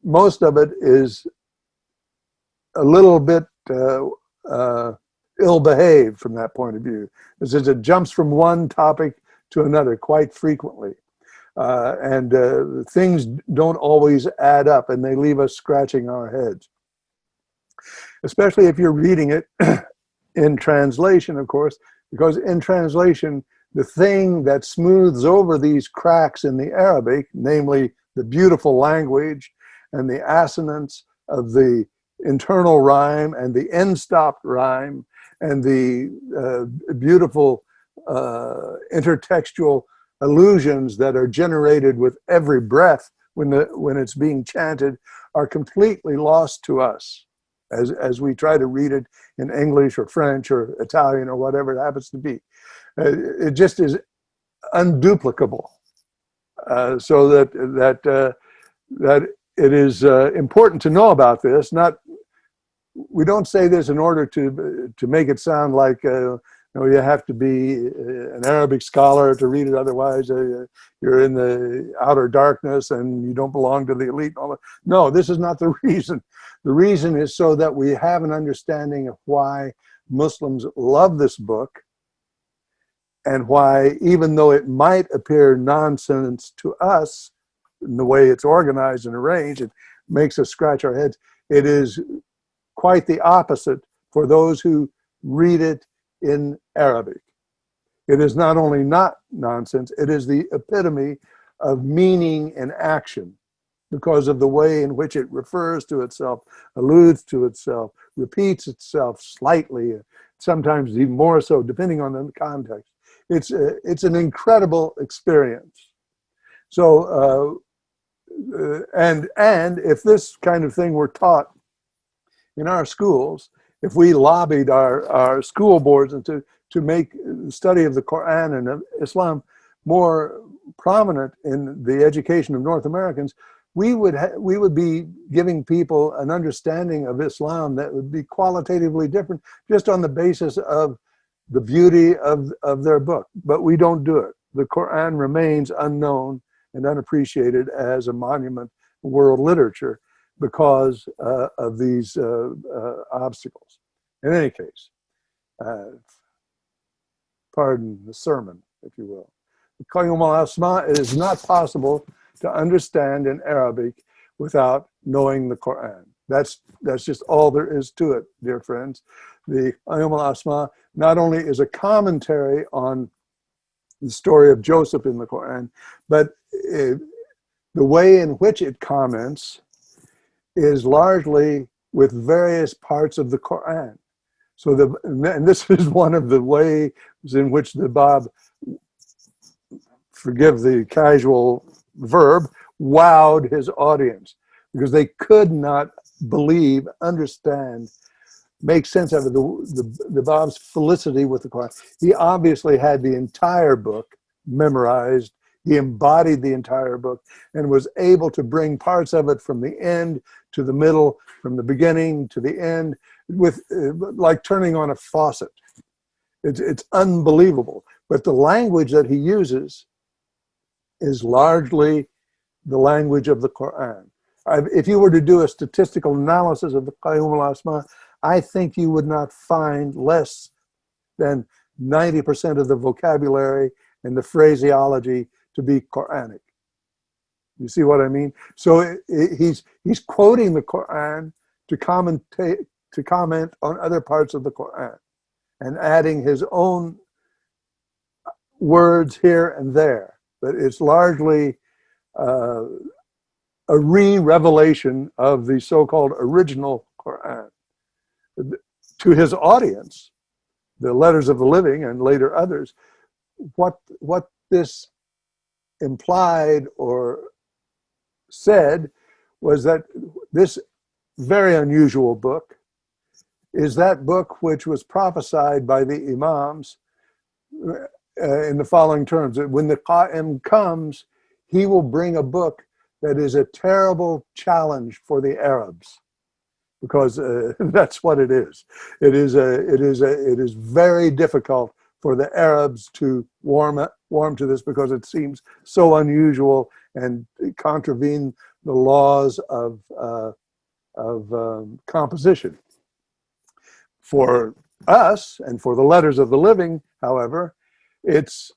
most of it is a little bit ill-behaved from that point of view. As it jumps from one topic to another quite frequently. And things don't always add up, and they leave us scratching our heads. Especially if you're reading it in translation, of course, because in translation, the thing that smooths over these cracks in the Arabic, namely the beautiful language and the assonance of the internal rhyme and the end-stopped rhyme and the beautiful intertextual allusions that are generated with every breath when it's being chanted, are completely lost to us as we try to read it in English or French or Italian or whatever it happens to be. It just is unduplicable. So that it is important to know about this. We don't say this in order to make it sound like you have to be an Arabic scholar to read it. Otherwise, you're in the outer darkness and you don't belong to the elite. No, this is not the reason. The reason is so that we have an understanding of why Muslims love this book, and why, even though it might appear nonsense to us in the way it's organized and arranged, it makes us scratch our heads. It is quite the opposite for those who read it in Arabic. It is not only not nonsense, it is the epitome of meaning and action, because of the way in which it refers to itself, alludes to itself, repeats itself slightly, sometimes even more so, depending on the context. It's an incredible experience. So, and if this kind of thing were taught in our schools, if we lobbied our school boards and to make the study of the Quran and of Islam more prominent in the education of North Americans, we would be giving people an understanding of Islam that would be qualitatively different just on the basis of the beauty of their book. But we don't do it. The Quran remains unknown and unappreciated as a monument of world literature because of these obstacles. In any case, pardon the sermon, if you will. Qayyumu'l Asmá, it is not possible to understand in Arabic without knowing the Quran. That's just all there is to it, dear friends. The Qayyumu'l Asmá not only is a commentary on the story of Joseph in the Quran, but the way in which it comments is largely with various parts of the Quran. So and this is one of the ways in which the Bab, forgive the casual verb, wowed his audience, because they could not believe, understand, make sense of it, the Bab's felicity with the Quran. He obviously had the entire book memorized. He embodied the entire book and was able to bring parts of it from the end to the middle, from the beginning to the end, with like turning on a faucet. It's unbelievable. But the language that he uses is largely the language of the Quran. If you were to do a statistical analysis of the Qayyumu'l Asmá, I think you would not find less than 90% of the vocabulary and the phraseology to be Quranic. You see what I mean? So he's quoting the Quran to comment on other parts of the Quran and adding his own words here and there. But it's largely a re-revelation of the so-called original Quran. To his audience, the Letters of the Living and later others, what this implied or said was that this very unusual book is that book which was prophesied by the Imams in the following terms: that when the Qayyum comes, he will bring a book that is a terrible challenge for the Arabs, because that's what it is. It is very difficult for the Arabs to warm to this, because it seems so unusual and contravene the laws of composition. For us and for the Letters of the Living, however, it's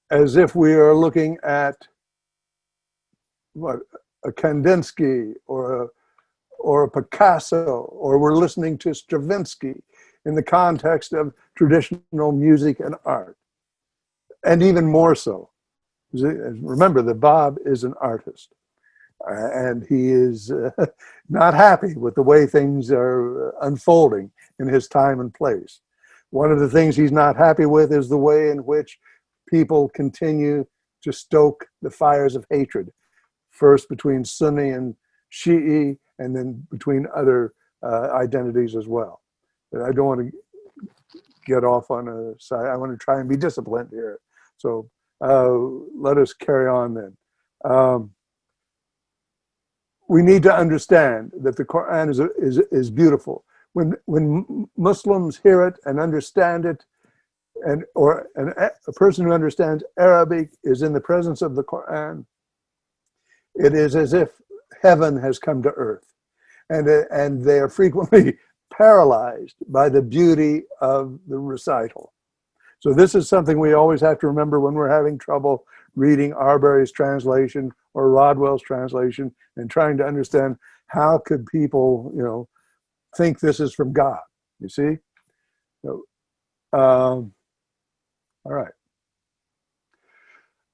as if we are looking at a Kandinsky or a Picasso, or we're listening to Stravinsky in the context of traditional music and art, and even more so. Remember, the Bab is an artist, and he is not happy with the way things are unfolding in his time and place. One of the things he's not happy with is the way in which people continue to stoke the fires of hatred, first between Sunni and Shi'i, and then between other identities as well. But I don't want to get off on a side. I want to try and be disciplined here. So let us carry on then. We need to understand that the Quran is beautiful. When Muslims hear it and understand it, or a person who understands Arabic is in the presence of the Quran, it is as if heaven has come to earth, and they are frequently paralyzed by the beauty of the recital. So this is something we always have to remember when we're having trouble reading Arbery's translation or Rodwell's translation and trying to understand how could people, think this is from God. You see? So, all right.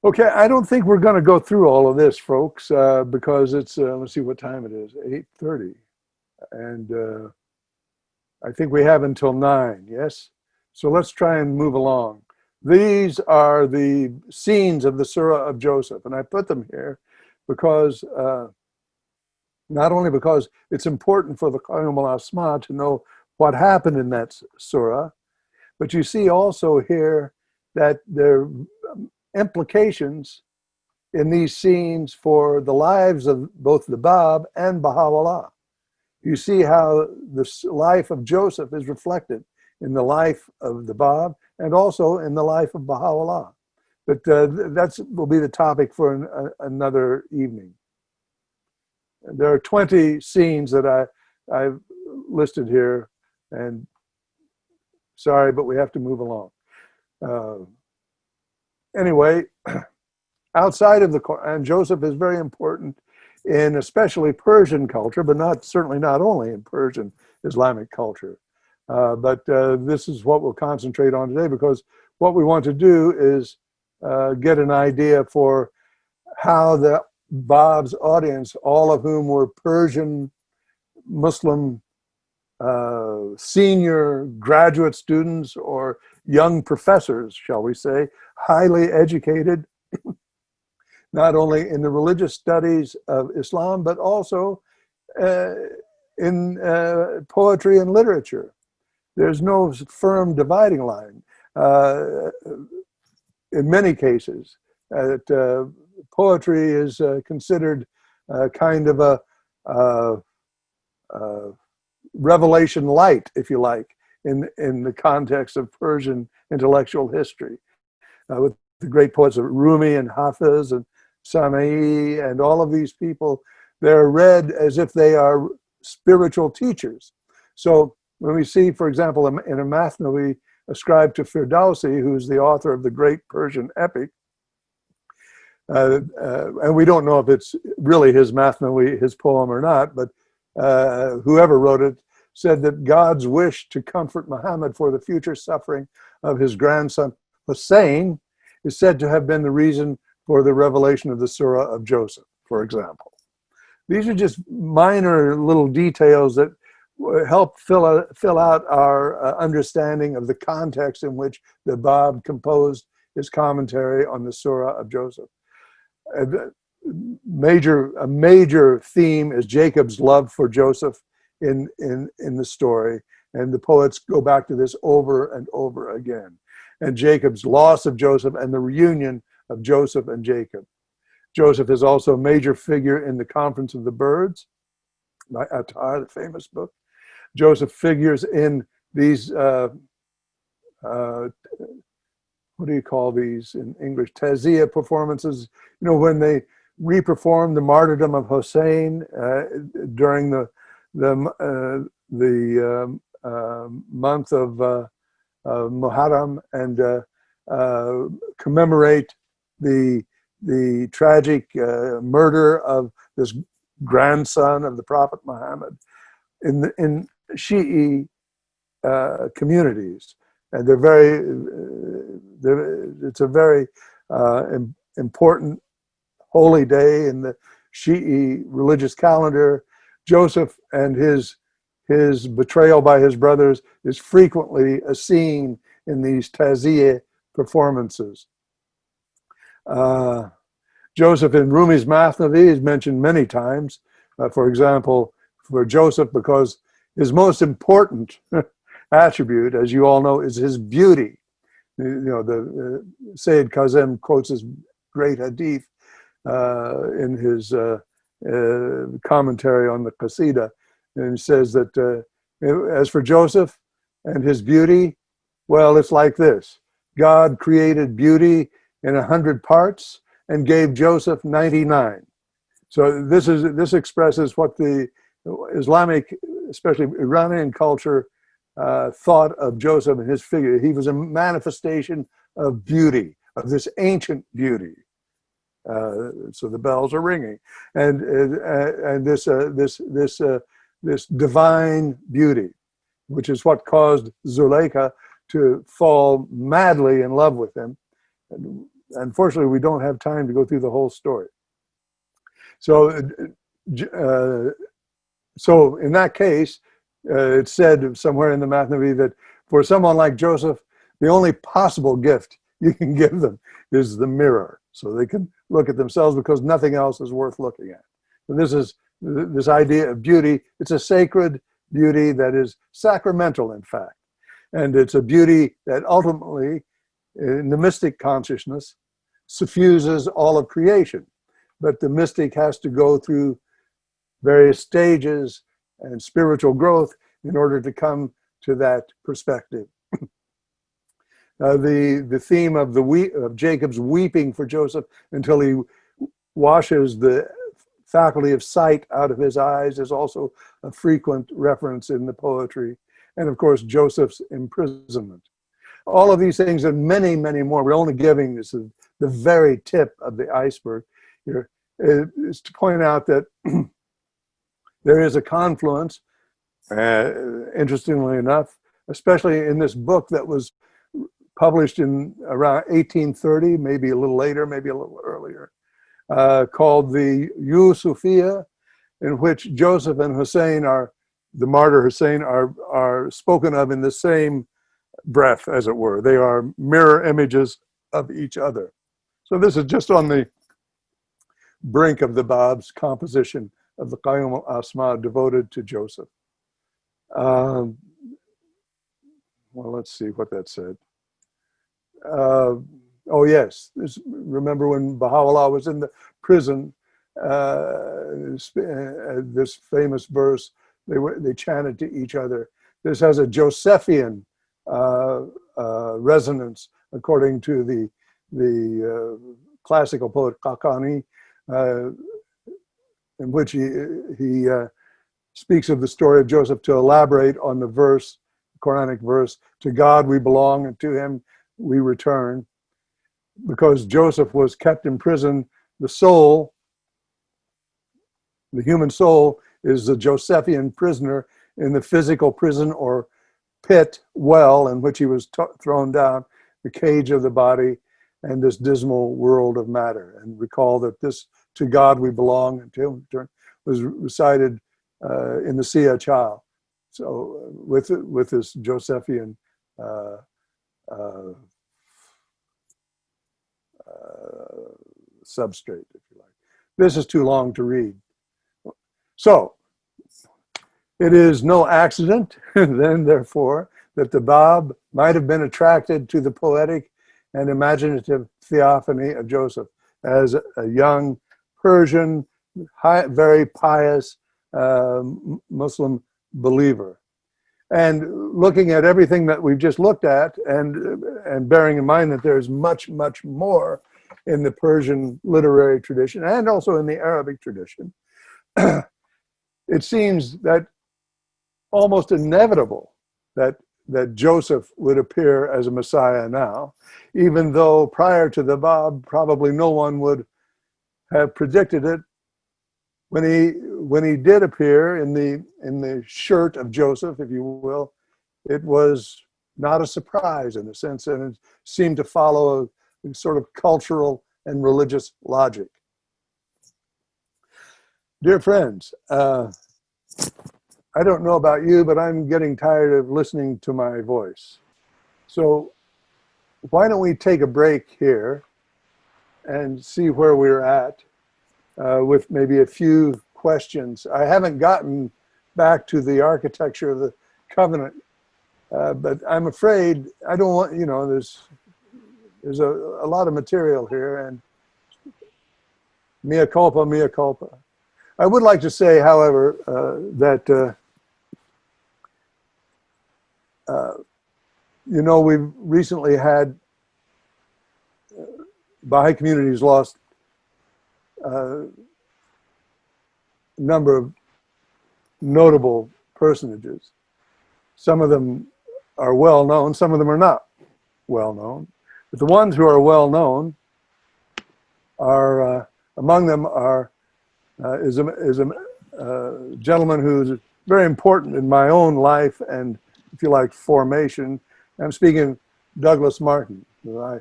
Okay, I don't think we're going to go through all of this, folks, because it's, let's see what time it is, 8:30. And I think we have until 9, yes? So let's try and move along. These are the scenes of the Surah of Joseph, and I put them here because, not only because it's important for the Qayyumu'l Asmá to know what happened in that surah, but you see also here that there are implications in these scenes for the lives of both the Bab and Baha'u'llah. You see how the life of Joseph is reflected in the life of the Bab and also in the life of Baha'u'llah. But that will be the topic for another evening. There are 20 scenes that I've listed here, and sorry, but we have to move along. Anyway, outside of and Joseph is very important in especially Persian culture, but certainly not only in Persian Islamic culture. But this is what we'll concentrate on today, because what we want to do is get an idea for how Bob's audience, all of whom were Persian Muslim senior graduate students or young professors, shall we say, highly educated, not only in the religious studies of Islam, but also in poetry and literature. There's no firm dividing line. In many cases, poetry is considered kind of a revelation light, if you like, in the context of Persian intellectual history. With the great poets of Rumi and Hafiz and Sami and all of these people, they're read as if they are spiritual teachers. So when we see, for example, in a Mathnavi ascribed to Firdausi, who's the author of the great Persian epic, and we don't know if it's really his Mathnavi, his poem or not, but whoever wrote it said that God's wish to comfort Muhammad for the future suffering of his grandson Hussein is said to have been the reason for the revelation of the Surah of Joseph, for example. These are just minor little details that help fill out our understanding of the context in which the Bab composed his commentary on the Surah of Joseph. A major theme is Jacob's love for Joseph in the story, and the poets go back to this over and over again. And Jacob's loss of Joseph and the reunion of Joseph and Jacob. Joseph is also a major figure in the Conference of the Birds by Attar, the famous book. Joseph figures in these, what do you call these in English? Taziyah performances. You know, when they re-perform the martyrdom of Hussein during the month of Muharram, and commemorate the tragic murder of this grandson of the Prophet Muhammad in Shi'i communities, and it's a very important holy day in the Shi'i religious calendar. Joseph and his betrayal by his brothers is frequently a scene in these Taziyah performances. Joseph in Rumi's Mathnavi is mentioned many times. For example, for Joseph, because his most important attribute, as you all know, is his beauty. You know, the Sayyid Kazem quotes his great hadith in his commentary on the Qasida, and says that as for Joseph and his beauty, well, it's like this. God created beauty in 100 parts and gave Joseph 99. So this expresses what the Islamic, especially Iranian culture, thought of Joseph and his figure. He was a manifestation of beauty, of this ancient beauty. So the bells are ringing, and this divine beauty, which is what caused Zuleika to fall madly in love with him. And unfortunately, we don't have time to go through the whole story. So in that case, it's said somewhere in the Mathnavi that for someone like Joseph, the only possible gift you can give them is the mirror, so they can look at themselves, because nothing else is worth looking at. And this is this idea of beauty. It's a sacred beauty that is sacramental, in fact. And it's a beauty that ultimately, in the mystic consciousness, suffuses all of creation. But the mystic has to go through various stages and spiritual growth in order to come to that perspective. The theme of Jacob's weeping for Joseph until he washes the faculty of sight out of his eyes is also a frequent reference in the poetry. And of course, Joseph's imprisonment. All of these things and many, many more. We're only giving this the very tip of the iceberg here, is to point out that there is a confluence, interestingly enough, especially in this book that was published in around 1830, maybe a little later, maybe a little earlier, called the Yusufiyya, in which Joseph and Hussein the martyr Hussein are spoken of in the same breath, as it were. They are mirror images of each other. So this is just on the brink of the Bab's composition of the Qayyumu'l Asmá devoted to Joseph. Well, let's see what that said. Oh yes, remember when Baha'u'llah was in the prison, this famous verse, they chanted to each other. This has a Josephian resonance, according to the classical poet Qaqqani, in which he speaks of the story of Joseph to elaborate on the verse, Quranic verse, "To God we belong and to him we return." Because Joseph was kept in prison, the soul, the human soul, is the Josephian prisoner in the physical prison or pit well in which he was thrown down, the cage of the body, and this dismal world of matter. And recall that this "to God we belong" and to him return was recited in the Sia Child. So with this Josephian substrate, if you like. This is too long to read. So it is no accident then, therefore, that the Bab might have been attracted to the poetic and imaginative theophany of Joseph as a young Persian, very pious Muslim believer. And looking at everything that we've just looked at, and bearing in mind that there's much, much more in the Persian literary tradition and also in the Arabic tradition, it seems that almost inevitable that Joseph would appear as a Messiah now, even though prior to the Bab, probably no one would have predicted it. When he did appear in the shirt of Joseph, if you will, it was not a surprise in a sense, and it seemed to follow a sort of cultural and religious logic. Dear friends, I don't know about you, but I'm getting tired of listening to my voice. So why don't we take a break here and see where we're at with maybe a few questions. I haven't gotten back to the architecture of the covenant, but I'm afraid I don't want, there's a lot of material here, and mea culpa, mea culpa. I would like to say, however, that we've recently had Baha'i communities lost a number of notable personages. Some of them are well known, some of them are not well known. But the ones who are well known are, among them is a gentleman who's very important in my own life and, if you like, formation. I'm speaking Douglas Martin, who I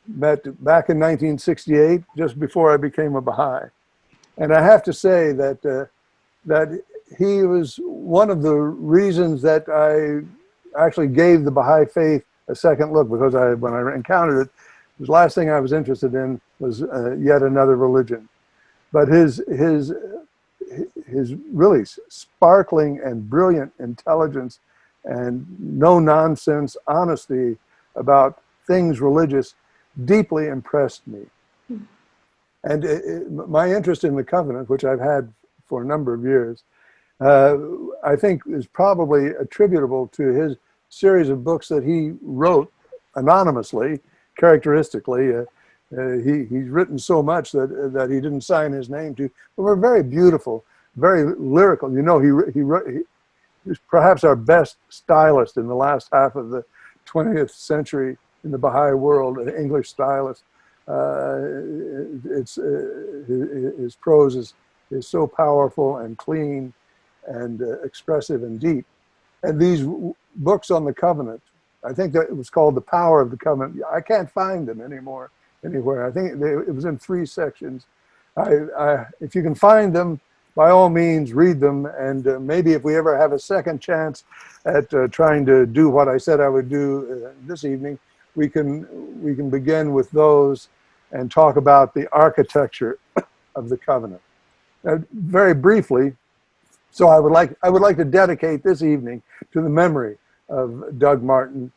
met back in 1968, just before I became a Baha'i. And I have to say that he was one of the reasons that I actually gave the Baha'i faith a second look, because when I encountered it, the last thing I was interested in was yet another religion. But his really sparkling and brilliant intelligence and no-nonsense honesty about things religious deeply impressed me. And my interest in the covenant, which I've had for a number of years, I think is probably attributable to his series of books that he wrote anonymously, characteristically. He's written so much that he didn't sign his name to, but were very beautiful, very lyrical. He was perhaps our best stylist in the last half of the 20th century in the Baha'i world, an English stylist. His prose is so powerful and clean and expressive and deep. And these books on the covenant, I think that it was called The Power of the Covenant. I can't find them anymore anywhere. I think it was in 3 sections. If you can find them, by all means, read them. And maybe if we ever have a second chance at trying to do what I said I would do this evening, we can begin with those and talk about the architecture of the covenant. Very briefly, so I would like to dedicate this evening to the memory of Doug Martin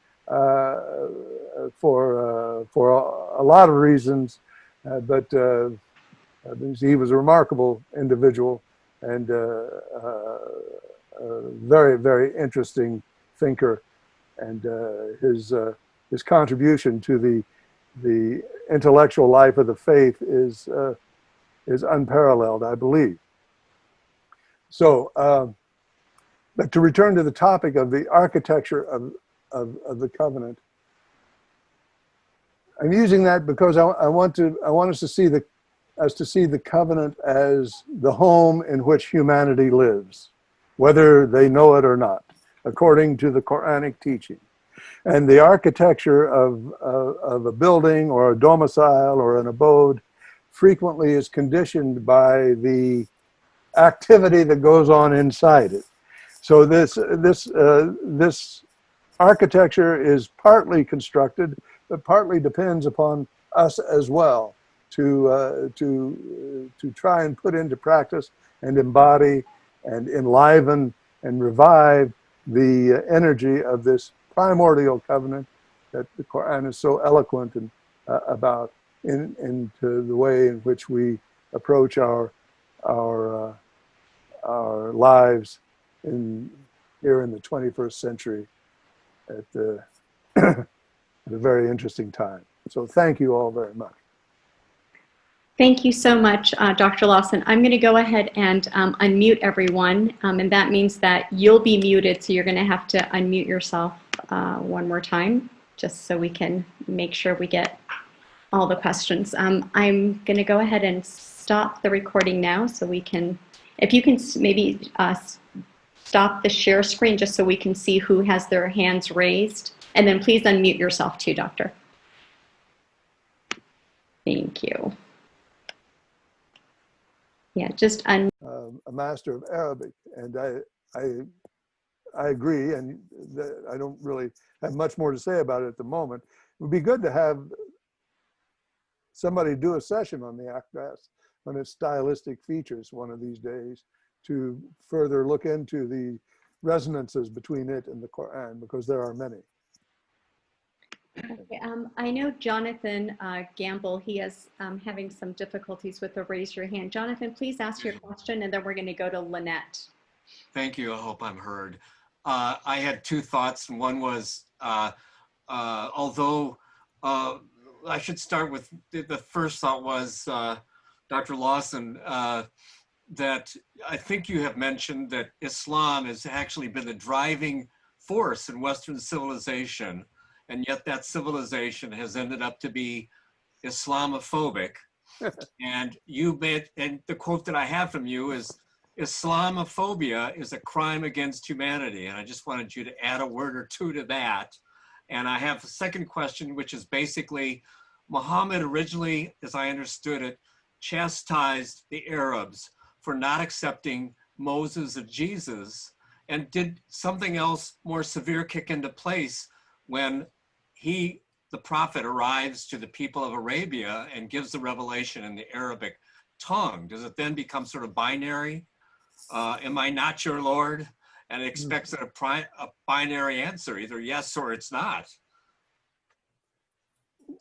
for a lot of reasons, but he was a remarkable individual and a very, very interesting thinker, and his contribution to the intellectual life of the faith is unparalleled, I believe. So, but to return to the topic of the architecture of the covenant, I'm using that because I want us to see the covenant as the home in which humanity lives, whether they know it or not, according to the Quranic teaching. And the architecture of a building or a domicile or an abode frequently is conditioned by the activity that goes on inside it. So this architecture is partly constructed, but partly depends upon us as well to try and put into practice and embody and enliven and revive the energy of this primordial covenant that the Quran is so eloquent about into the way in which we approach our lives here in the 21st century at a very interesting time. So thank you all very much. Thank you so much, Dr. Lawson. I'm going to go ahead and unmute everyone, and that means that you'll be muted, so you're going to have to unmute yourself one more time, just so we can make sure we get all the questions. I'm going to go ahead and stop the recording now, so we can, if you can maybe stop the share screen just so we can see who has their hands raised, and then please unmute yourself too, Doctor. Thank you. Yeah, just a master of Arabic, and I agree, and I don't really have much more to say about it at the moment. It would be good to have somebody do a session on the Akdas, on its stylistic features one of these days, to further look into the resonances between it and the Quran, because there are many. Okay, I know Jonathan Gamble, he is having some difficulties with the raise your hand. Jonathan, please ask your question, and then we're going to go to Lynette. Thank you. I hope I'm heard. I had 2 thoughts. One was, although I should start with the first thought was, Dr. Lawson, that I think you have mentioned that Islam has actually been the driving force in Western civilization. And yet that civilization has ended up to be Islamophobic. And the quote that I have from you is, Islamophobia is a crime against humanity. And I just wanted you to add a word or 2 to that. And I have a second question, which is basically, Muhammad originally, as I understood it, chastised the Arabs for not accepting Moses or Jesus, and did something else more severe kick into place when the prophet arrives to the people of Arabia and gives the revelation in the Arabic tongue. Does it then become sort of binary? Am I not your Lord? And it expects a binary answer, either yes or it's not.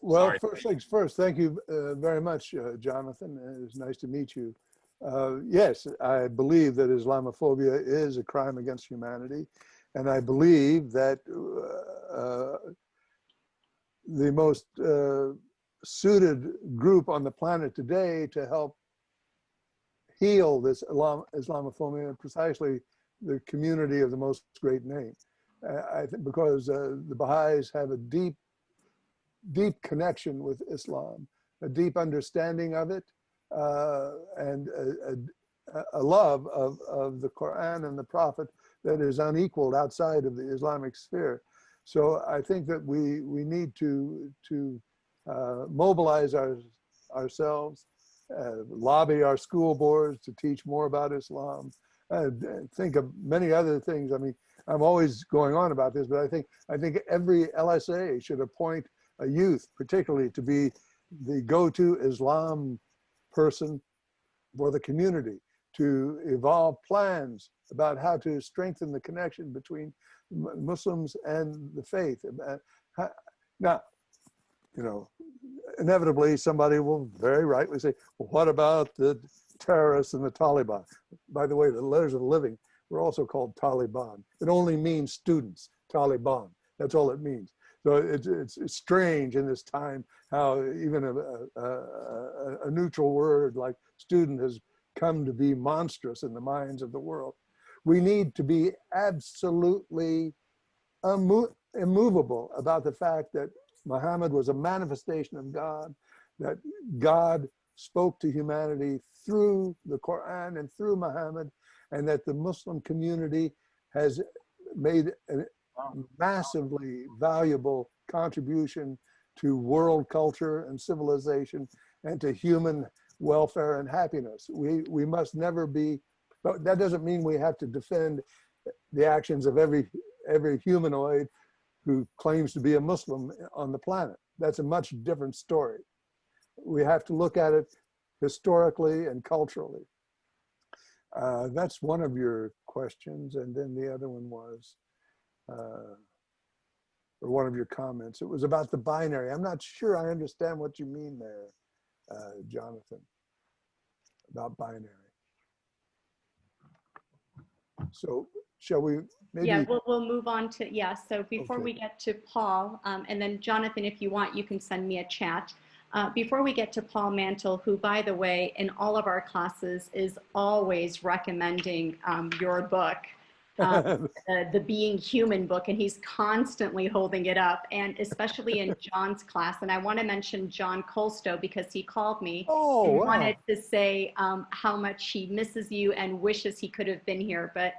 Well, Sorry. First things first, thank you very much, Jonathan. It was nice to meet you. Yes, I believe that Islamophobia is a crime against humanity. And I believe that the most suited group on the planet today to help heal this Islamophobia, precisely the community of the Most Great Name. I think because the Baha'is have a deep connection with Islam. a deep understanding of it, and a love of the Quran and the Prophet that is unequaled outside of the Islamic sphere. So I think that we need to mobilize ourselves, lobby our school boards to teach more about Islam, think of many other things. I mean, I'm always going on about this, but I think every LSA should appoint a youth, particularly, to be the go-to Islam person for the community, to evolve plans about how to strengthen the connection between Muslims and the faith. Now, you know, inevitably somebody will very rightly say, well, what about the terrorists and the Taliban? By the way, the Letters of the Living were also called Taliban. It only means students, Taliban. That's all it means. So it's strange in this time how even a neutral word like student has come to be monstrous in the minds of the world. We need to be absolutely immovable about the fact that Muhammad was a manifestation of God, that God spoke to humanity through the Quran and through Muhammad, and that the Muslim community has made a massively valuable contribution to world culture and civilization and to human welfare and happiness. We must never be, but that doesn't mean we have to defend the actions of every humanoid who claims to be a Muslim on the planet. That's a much different story. We have to look at it historically and culturally. That's one of your questions. And then the other one was, or one of your comments, it was about the binary. I'm not sure I understand what you mean there, Jonathan, about binary. So shall we maybe? Yeah, we'll move on to, yeah, so before Okay. we get to Paul, and then Jonathan, if you want, you can send me a chat. Before we get to Paul Mantle, who, by the way, in all of our classes is always recommending your book, the Being Human book, and he's constantly holding it up, and especially in John's class. And I want to mention John Colstow because he called me Oh, and wow. wanted to say how much he misses you and wishes he could have been here. But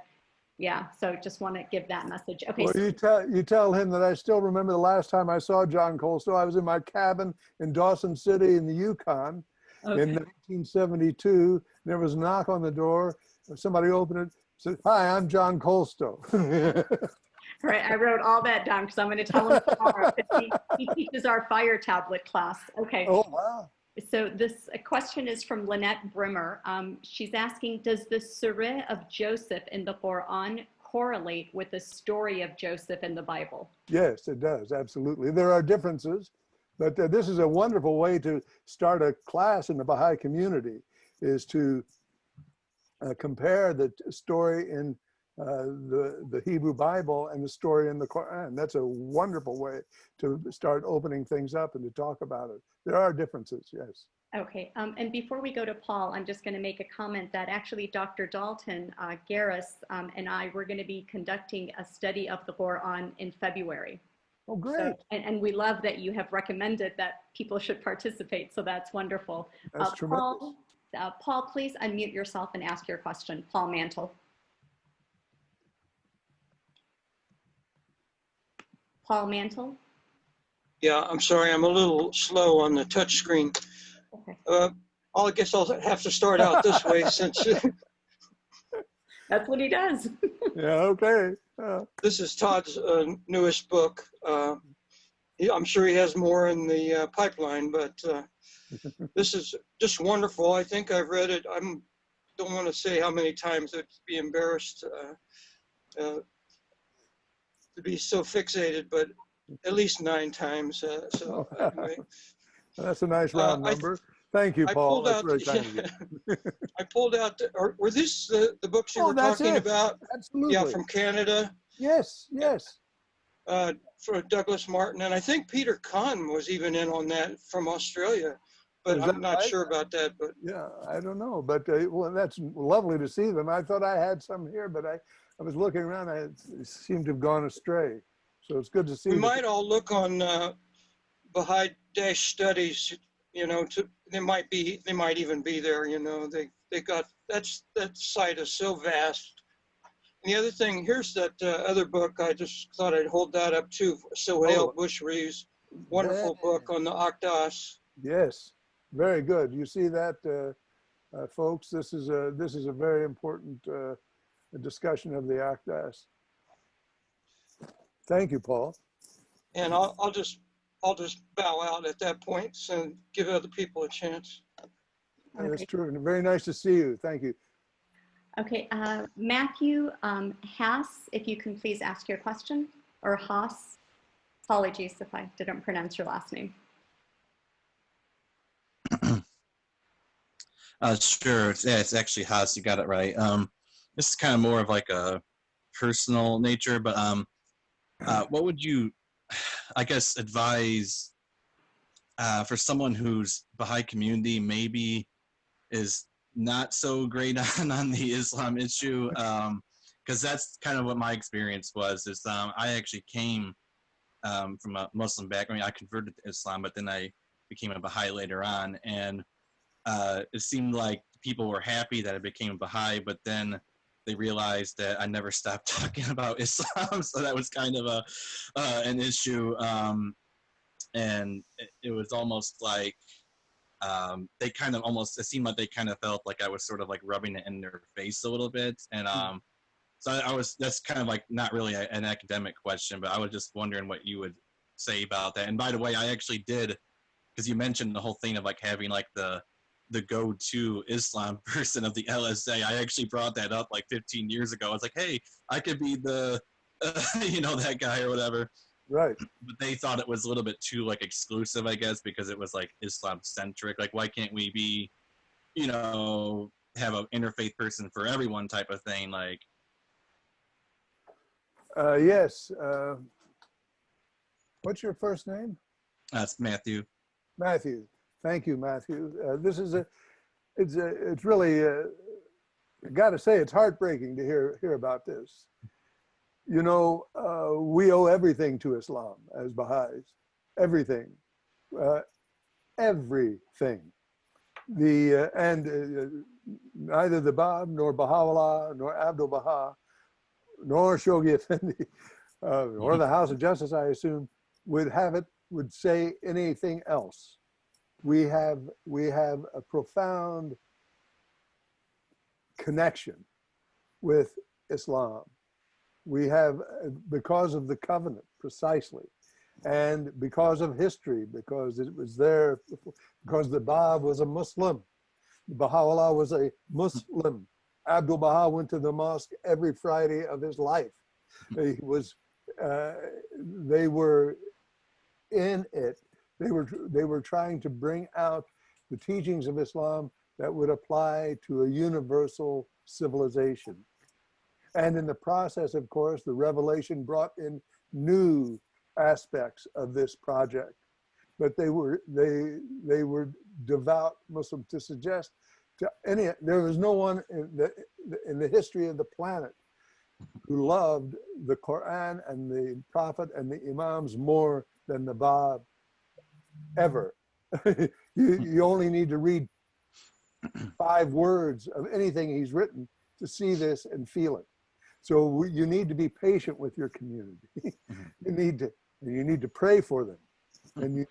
yeah, so just want to give that message. Okay. Well, So, you tell him that I still remember the last time I saw John Colstow. I was in my cabin in Dawson City in the Yukon in 1972. There was a knock on the door. Somebody opened it, said, "Hi, I'm John Colstow." right, I wrote all that down because I'm going to tell him tomorrow because he teaches our fire tablet class. Okay. Oh, wow. So this question is from Lynette Brimmer. She's asking, does the Surah of Joseph in the Quran correlate with the story of Joseph in the Bible? Yes, it does. Absolutely. There are differences, but this is a wonderful way to start a class in the Baha'i community, is to compare the story in the Hebrew Bible and the story in the Quran. That's a wonderful way to start opening things up and to talk about it. There are differences, yes. Okay, and before we go to Paul, I'm just going to make a comment that actually Dr. Dalton Garris and I were going to be conducting a study of the Quran in February. Oh, great. So, and we love that you have recommended that people should participate, so that's wonderful. That's tremendous. Paul, please unmute yourself and ask your question. Paul Mantle. Paul Mantle? Yeah, I'm sorry, I'm a little slow on the touch screen. Okay. I guess I'll have to start out this way since That's what he does. Yeah, okay. this is Todd's newest book. I'm sure he has more in the pipeline, but this is just wonderful. I think I've read it. I don't want to say how many times. I'd be embarrassed to be so fixated, but at least 9 times. So anyway. That's a nice round number. Thank you, Paul. That's very kind of you. I pulled out, were these the books you were talking about? Absolutely. Yeah, from Canada. Yes, yes. For Douglas Martin, and I think Peter Kahn was even in on that from Australia, but Is I'm that not right? sure about that. But Yeah, I don't know, but well, that's lovely to see them. I thought I had some here, but I was looking around. I seemed to have gone astray. So it's good to see. we might all look on Baha'i-Studies you know, they might even be there, you know, they got, that site is so vast. And the other thing, here's that other book, I just thought I'd hold that up too, Sohail Bushri's wonderful book on the Akdas. Yes, very good. You see that, folks? This is a very important discussion of the Akdas. Thank you, Paul. And I'll just bow out at that point and give other people a chance. That's true. And very nice to see you. Thank you. Okay, Matthew Haas, if you can please ask your question, or Haas. Apologies if I didn't pronounce your last name. Sure. Yeah, it's actually Haas. You got it right. This is kind of more of like a personal nature, but what would you, I guess, advise for someone whose Baha'i community maybe is not so great on the Islam issue? Because that's kind of what my experience was. Is I actually came from a Muslim background. I converted to Islam, but then I became a Baha'i later on, and it seemed like people were happy that I became a Baha'i, but then they realized that I never stopped talking about Islam, so that was kind of an issue. And it was almost like they kind of it seemed like they kind of felt like I was sort of like rubbing it in their face a little bit. And so that's kind of like not really an academic question, but I was just wondering what you would say about that. And by the way, I actually did, because you mentioned the whole thing of like having like the go-to Islam person of the LSA. I actually brought that up like 15 years ago. I was like, hey, I could be the, you know, that guy or whatever. Right. But they thought it was a little bit too like exclusive, I guess, because it was like Islam centric. Like, why can't we be, you know, have an interfaith person for everyone type of thing? Like, yes. What's your first name? that's Matthew. Matthew. Thank you, Matthew. It's really, I got to say, it's heartbreaking to hear about this. You know, we owe everything to Islam as Baha'is, everything, everything. Neither the Bab nor Baha'u'llah nor Abdul Baha nor Shoghi Effendi or the House of Justice, I assume, would say anything else. We have a profound connection with Islam. We have, because of the covenant, precisely, and because of history, because it was there, because the Bab was a Muslim, Baha'u'llah was a Muslim. Abdul Baha went to the mosque every Friday of his life. He was, they were in it. They were trying to bring out the teachings of Islam that would apply to a universal civilization. And in the process, of course, the revelation brought in new aspects of this project. But they were devout Muslims. To suggest to there was no one in the history of the planet who loved the Quran and the Prophet and the Imams more than the Bab. Ever. you only need to read 5 words of anything he's written to see this and feel it. So you need to be patient with your community. you need to pray for them, and you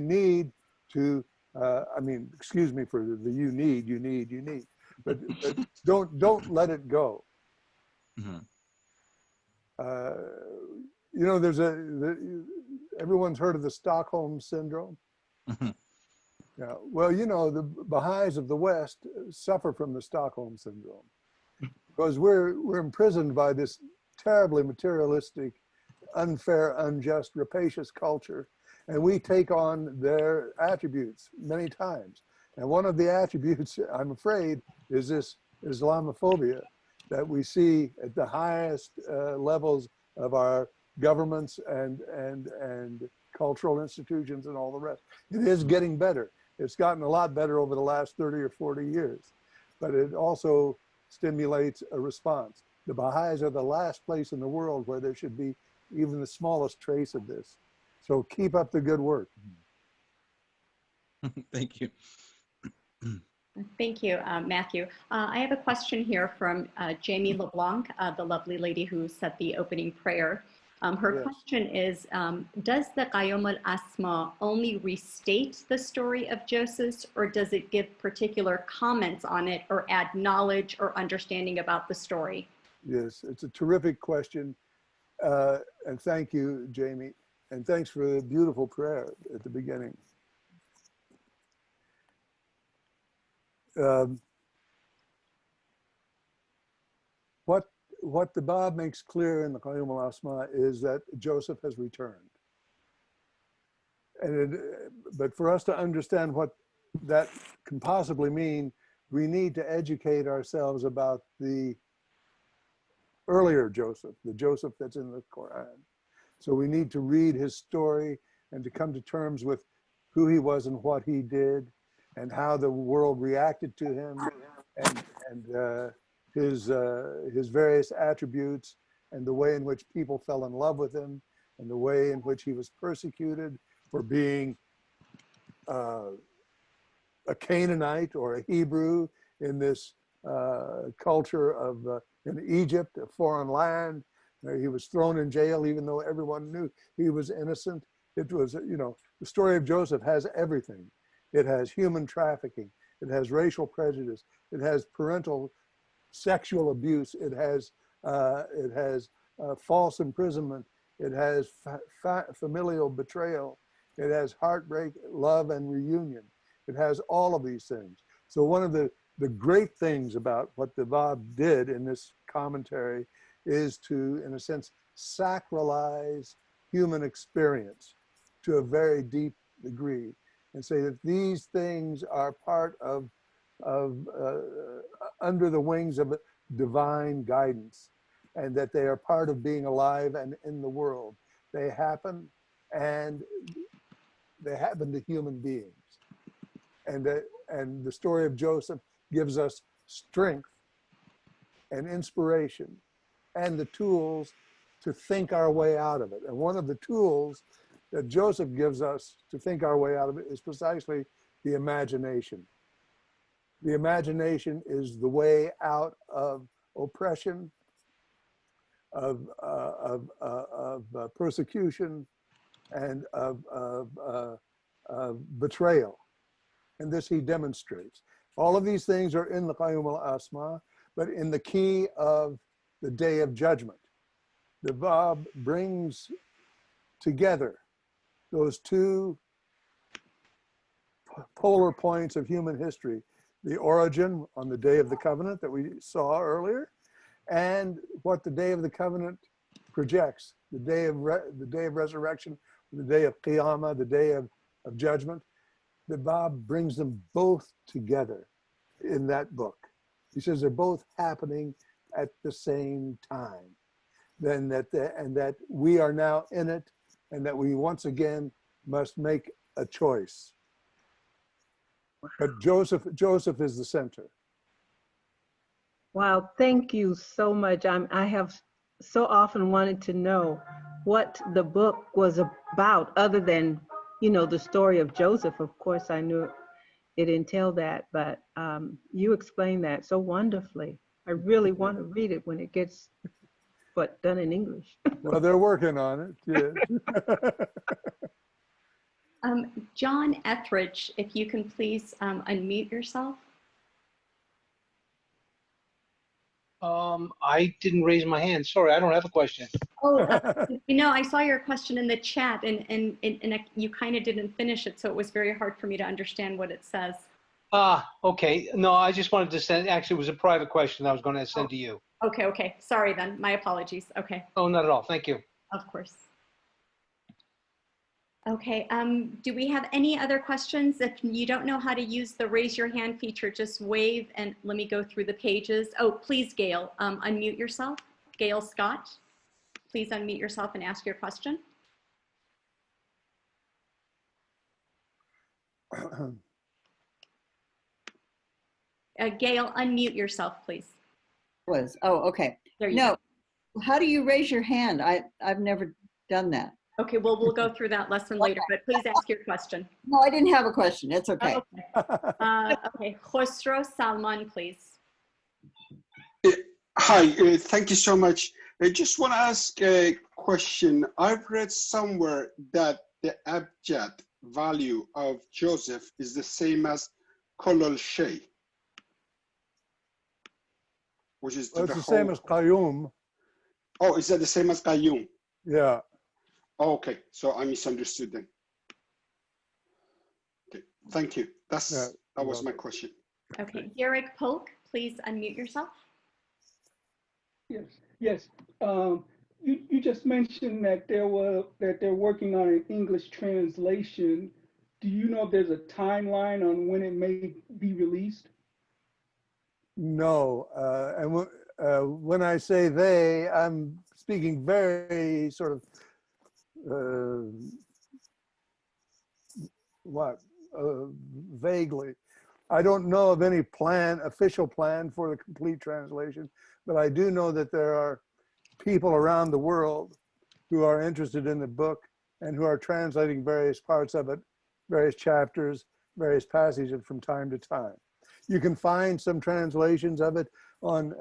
need to. I mean, excuse me for the you need, but don't let it go. You know, everyone's heard of the Stockholm Syndrome. Yeah, well, you know, the Baha'is of the West suffer from the Stockholm Syndrome because we're imprisoned by this terribly materialistic, unfair, unjust, rapacious culture, and we take on their attributes many times. And one of the attributes, I'm afraid, is this Islamophobia that we see at the highest levels of our governments and cultural institutions and all the rest. It is getting better. It's gotten a lot better over the last 30 or 40 years, but it also stimulates a response. The Baha'is are the last place in the world where there should be even the smallest trace of this. So keep up the good work. Thank you. Thank you, Matthew. I have a question here from Jamie LeBlanc, the lovely lady who said the opening prayer. Her Yes. question is, does the Qayyumu'l Asmá only restate the story of Joseph, or does it give particular comments on it or add knowledge or understanding about the story? Yes, it's a terrific question. And thank you, Jamie. And thanks for the beautiful prayer at the beginning. What the Bab makes clear in the Qayyumu'l Asmá is that Joseph has returned. But for us to understand what that can possibly mean, we need to educate ourselves about the earlier Joseph, the Joseph that's in the Quran. So we need to read his story and to come to terms with who he was and what he did and how the world reacted to him and his various attributes and the way in which people fell in love with him and the way in which he was persecuted for being a Canaanite or a Hebrew in this culture of in Egypt, a foreign land. He was thrown in jail even though everyone knew he was innocent. It was, you know, the story of Joseph has everything. It has human trafficking. It has racial prejudice. It has parental sexual abuse. It has false imprisonment. It has familial betrayal. It has heartbreak, love, and reunion. It has all of these things. So one of the great things about what the Bab did in this commentary is to, in a sense, sacralize human experience to a very deep degree and say that these things are part of under the wings of divine guidance and that they are part of being alive and in the world. They happen and they happen to human beings. And the story of Joseph gives us strength and inspiration and the tools to think our way out of it. And one of the tools that Joseph gives us to think our way out of it is precisely the imagination. The imagination is the way out of oppression, of persecution, and of betrayal. And this he demonstrates. All of these things are in the Qayyumu'l Asmá, but in the key of the Day of Judgment. The Bab brings together those two polar points of human history, the origin on the Day of the Covenant that we saw earlier, and what the Day of the Covenant projects, the day of resurrection, the day of Qiyamah, the day of judgment. The Bab brings them both together in that book. He says they're both happening at the same time. And that we are now in it, and that we once again must make a choice. But Joseph is the center. Wow, thank you so much. I have so often wanted to know what the book was about, other than, you know, the story of Joseph. Of course, I knew it entailed that, but you explained that so wonderfully. I really want to read it when it gets done in English. Well, they're working on it. Yes. John Etheridge, if you can please unmute yourself. I didn't raise my hand. Sorry, I don't have a question. Oh, you know, I saw your question in the chat, and you kind of didn't finish it, so it was very hard for me to understand what it says. Okay. No, I just wanted to send, actually, it was a private question I was going to send to you. Okay. Sorry then. My apologies. Okay. Oh, not at all. Thank you. Of course. Okay. Do we have any other questions? If you don't know how to use the raise your hand feature, just wave and let me go through the pages. Oh, please, Gail, unmute yourself. Gail Scott, please unmute yourself and ask your question. Gail, unmute yourself, please. Oh, okay. There you No, go. how do you raise your hand? I've never done that. Okay, well, we'll go through that lesson later, but please ask your question. No, I didn't have a question. It's okay. Okay, Khosrow Salman, please. Hi, thank you so much. I just want to ask a question. I've read somewhere that the abjad value of Joseph is the same as Kolol Shay, which is Well, it's the same as Qayyum. Oh, is that the same as Qayyum? Yeah. Oh, okay, so I misunderstood then. Okay, thank you. That was my question. Okay, Derek Polk, please unmute yourself. Yes. You just mentioned that they're working on an English translation. Do you know if there's a timeline on when it may be released? No, and when I say they, I'm speaking very sort of vaguely. I don't know of any official plan for the complete translation, but I do know that there are people around the world who are interested in the book and who are translating various parts of it, various chapters, various passages from time to time. You can find some translations of it on,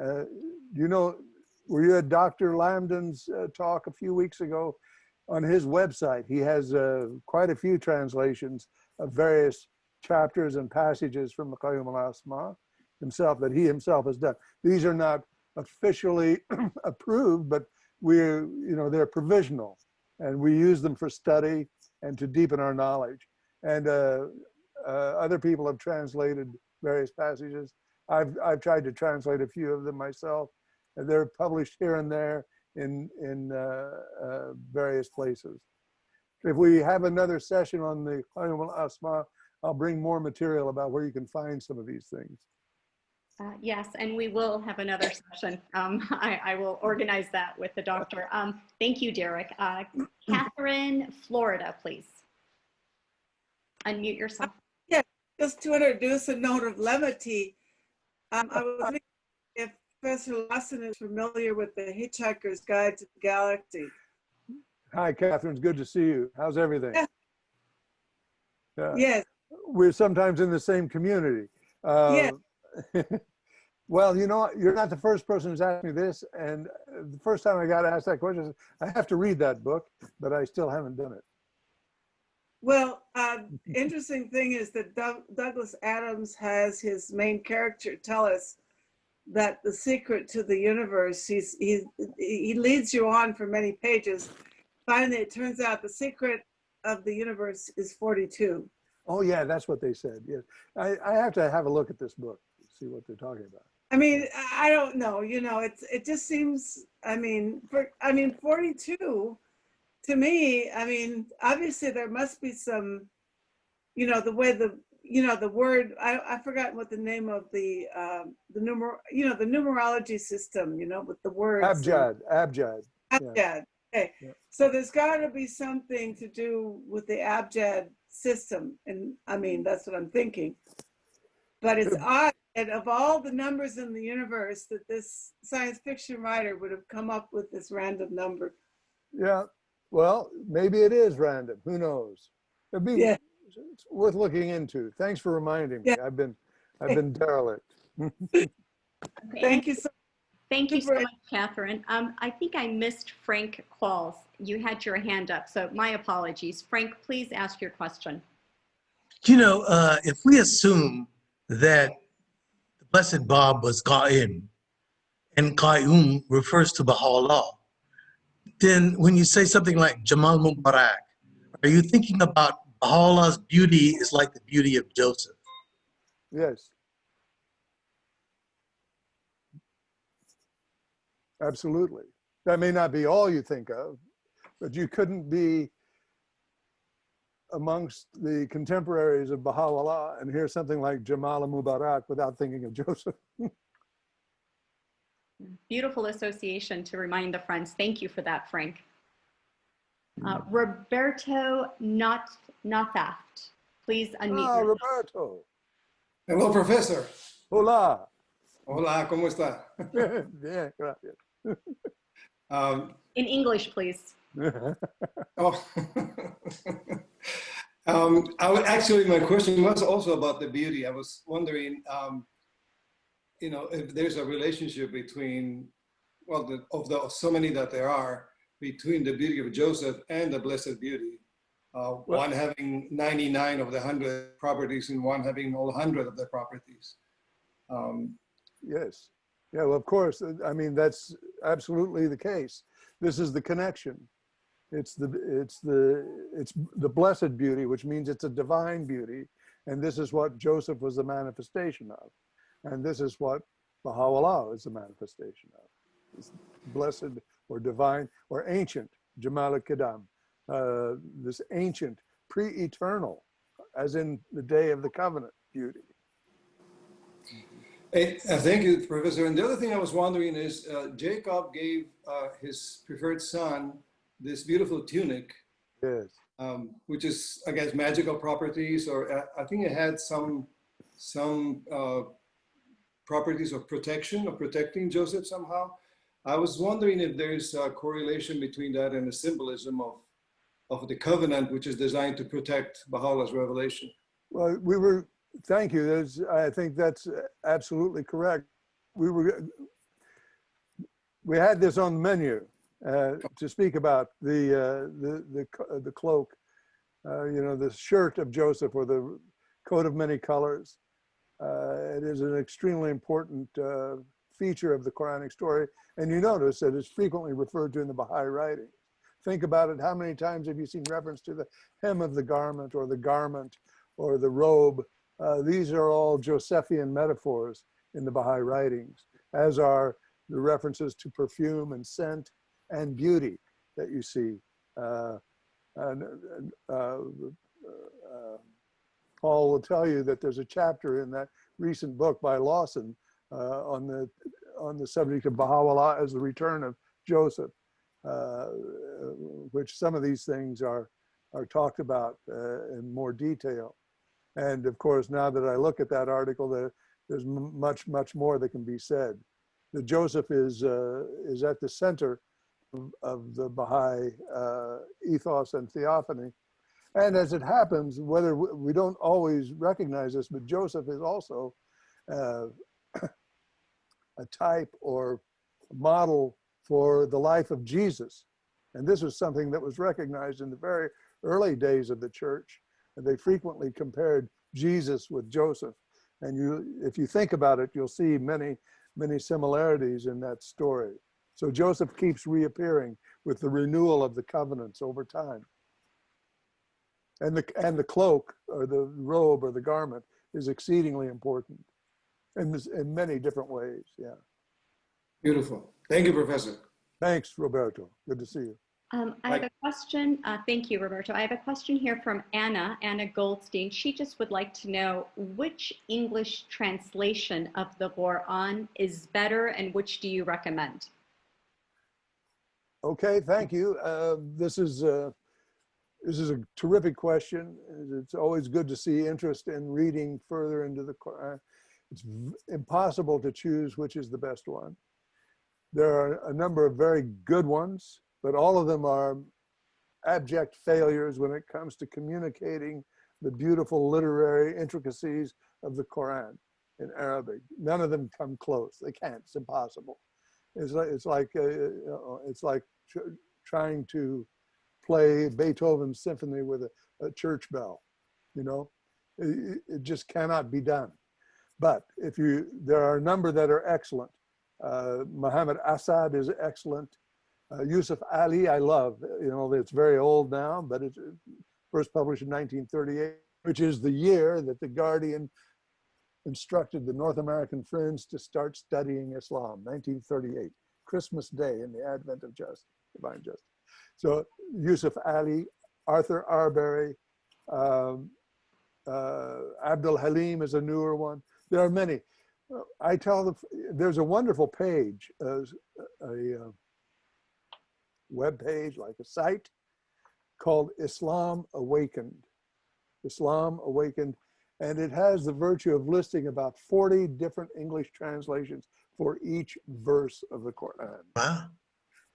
were you at Dr. Lambden's talk a few weeks ago? On his website, he has quite a few translations of various chapters and passages from the Qayyumu'l Asmá himself, that he himself has done. These are not officially approved, but they're provisional, and we use them for study and to deepen our knowledge. And other people have translated various passages. I've tried to translate a few of them myself, and they're published here and there in various places. If we have another session on the Qayyumu'l Asmá, I'll bring more material about where you can find some of these things. Yes, and we will have another session. I will organize that with the doctor. Thank you, Derek. Catherine, Florida, please. Unmute yourself. Yeah, just to introduce a note of levity, I was wondering if Professor Lawson is familiar with the Hitchhiker's Guide to the Galaxy. Hi, Catherine. It's good to see you. How's everything? Yes. We're sometimes in the same community. Yes. Well, you're not the first person who's asked me this, and the first time I got asked that question, I have to read that book, but I still haven't done it. Well, interesting thing is that Douglas Adams has his main character tell us that the secret to the universe, he leads you on for many pages. Finally, it turns out the secret of the universe is 42. Oh yeah, that's what they said. Yes, I have to have a look at this book, see what they're talking about. I mean, I don't know. It just seems. 42. To me, obviously there must be some. The way the word. I forgot what the name of the numerology system. With the words. Abjad. Abjad. Yeah. Okay. Yeah. So there's got to be something to do with the abjad system, and that's what I'm thinking. But it's odd that of all the numbers in the universe, that this science fiction writer would have come up with this random number. Yeah, well, maybe it is random. Who knows? It's worth looking into. Thanks for reminding me. I've been derelict. Okay. Thank you so. Thank you so much, Catherine. I think I missed Frank Qualls. You had your hand up, so my apologies. Frank, please ask your question. If we assume that the Blessed Bob was Qayyum, and Qayyum refers to Baha'u'llah, then when you say something like Jamal Mubarak, are you thinking about Baha'u'llah's beauty is like the beauty of Joseph? Yes. Absolutely. That may not be all you think of, but you couldn't be amongst the contemporaries of Baha'u'llah and hear something like Jamal Mubarak without thinking of Joseph. Beautiful association to remind the friends. Thank you for that, Frank. Roberto Nothaft, please unmute. Roberto. Hello, Professor. Hola. Hola, ¿cómo está? Bien, gracias. In English, please. Oh. Actually, my question was also about the beauty. I was wondering, if there's a relationship between, well, so many that there are, between the beauty of Joseph and the blessed beauty. One having 99 of the 100 properties and one having all 100 of the properties. Yes. Yeah, well, of course. I mean, that's absolutely the case. This is the connection. It's the blessed beauty, which means it's a divine beauty. And this is what Joseph was the manifestation of. And this is what Baha'u'llah is the manifestation of. It's blessed or divine or ancient, Jamal al-Qadam. This ancient, pre-eternal, as in the day of the covenant beauty. Hey, thank you, Professor. And the other thing I was wondering is Jacob gave his preferred son this beautiful tunic, yes, which is, I guess, magical properties, or I think it had some properties of protection, of protecting Joseph somehow. I was wondering if there's a correlation between that and the symbolism of the covenant, which is designed to protect Baha'u'llah's revelation. Well, thank you. I think that's absolutely correct. We had this on the menu to speak about the cloak, the shirt of Joseph, or the coat of many colors. It is an extremely important feature of the Quranic story, and you notice that it's frequently referred to in the Baha'i writings. Think about it. How many times have you seen reference to the hem of the garment, or the garment, or the robe? These are all Josephian metaphors in the Baha'i writings, as are the references to perfume and scent and beauty that you see. Paul will tell you that there's a chapter in that recent book by Lawson on the subject of Baha'u'llah as the return of Joseph, which some of these things are talked about in more detail. And of course, now that I look at that article, there's much more that can be said. That Joseph is at the center of the Baha'i ethos and theophany. And as it happens, whether we don't always recognize this, but Joseph is also a type or model for the life of Jesus. And this was something that was recognized in the very early days of the church. And they frequently compared Jesus with Joseph. And if you think about it, you'll see many similarities in that story. So Joseph keeps reappearing with the renewal of the covenants over time. And the cloak, or the robe, or the garment is exceedingly important in many different ways. Yeah. Beautiful. Thank you, Professor. Thanks, Roberto. Good to see you. I have a question. Thank you, Roberto. I have a question here from Anna Goldstein. She just would like to know which English translation of the Quran is better, and which do you recommend? Okay, thank you. This is a terrific question. It's always good to see interest in reading further into the Quran. It's impossible to choose which is the best one. There are a number of very good ones, but all of them are abject failures when it comes to communicating the beautiful literary intricacies of the Quran in Arabic. None of them come close. They can't. It's impossible. It's like trying to play Beethoven's symphony with a church bell. It just cannot be done. But there are a number that are excellent. Muhammad Asad is excellent. Yusuf Ali, I love. It's very old now, but it's first published in 1938, which is the year that the Guardian instructed the North American friends to start studying Islam, 1938, Christmas Day in the advent of divine justice. So Yusuf Ali, Arthur Arbery, Abdul Halim is a newer one. There are many. There's a wonderful page, a web page, like a site, called Islam Awakened. Islam Awakened, and it has the virtue of listing about 40 different English translations for each verse of the Quran. Wow.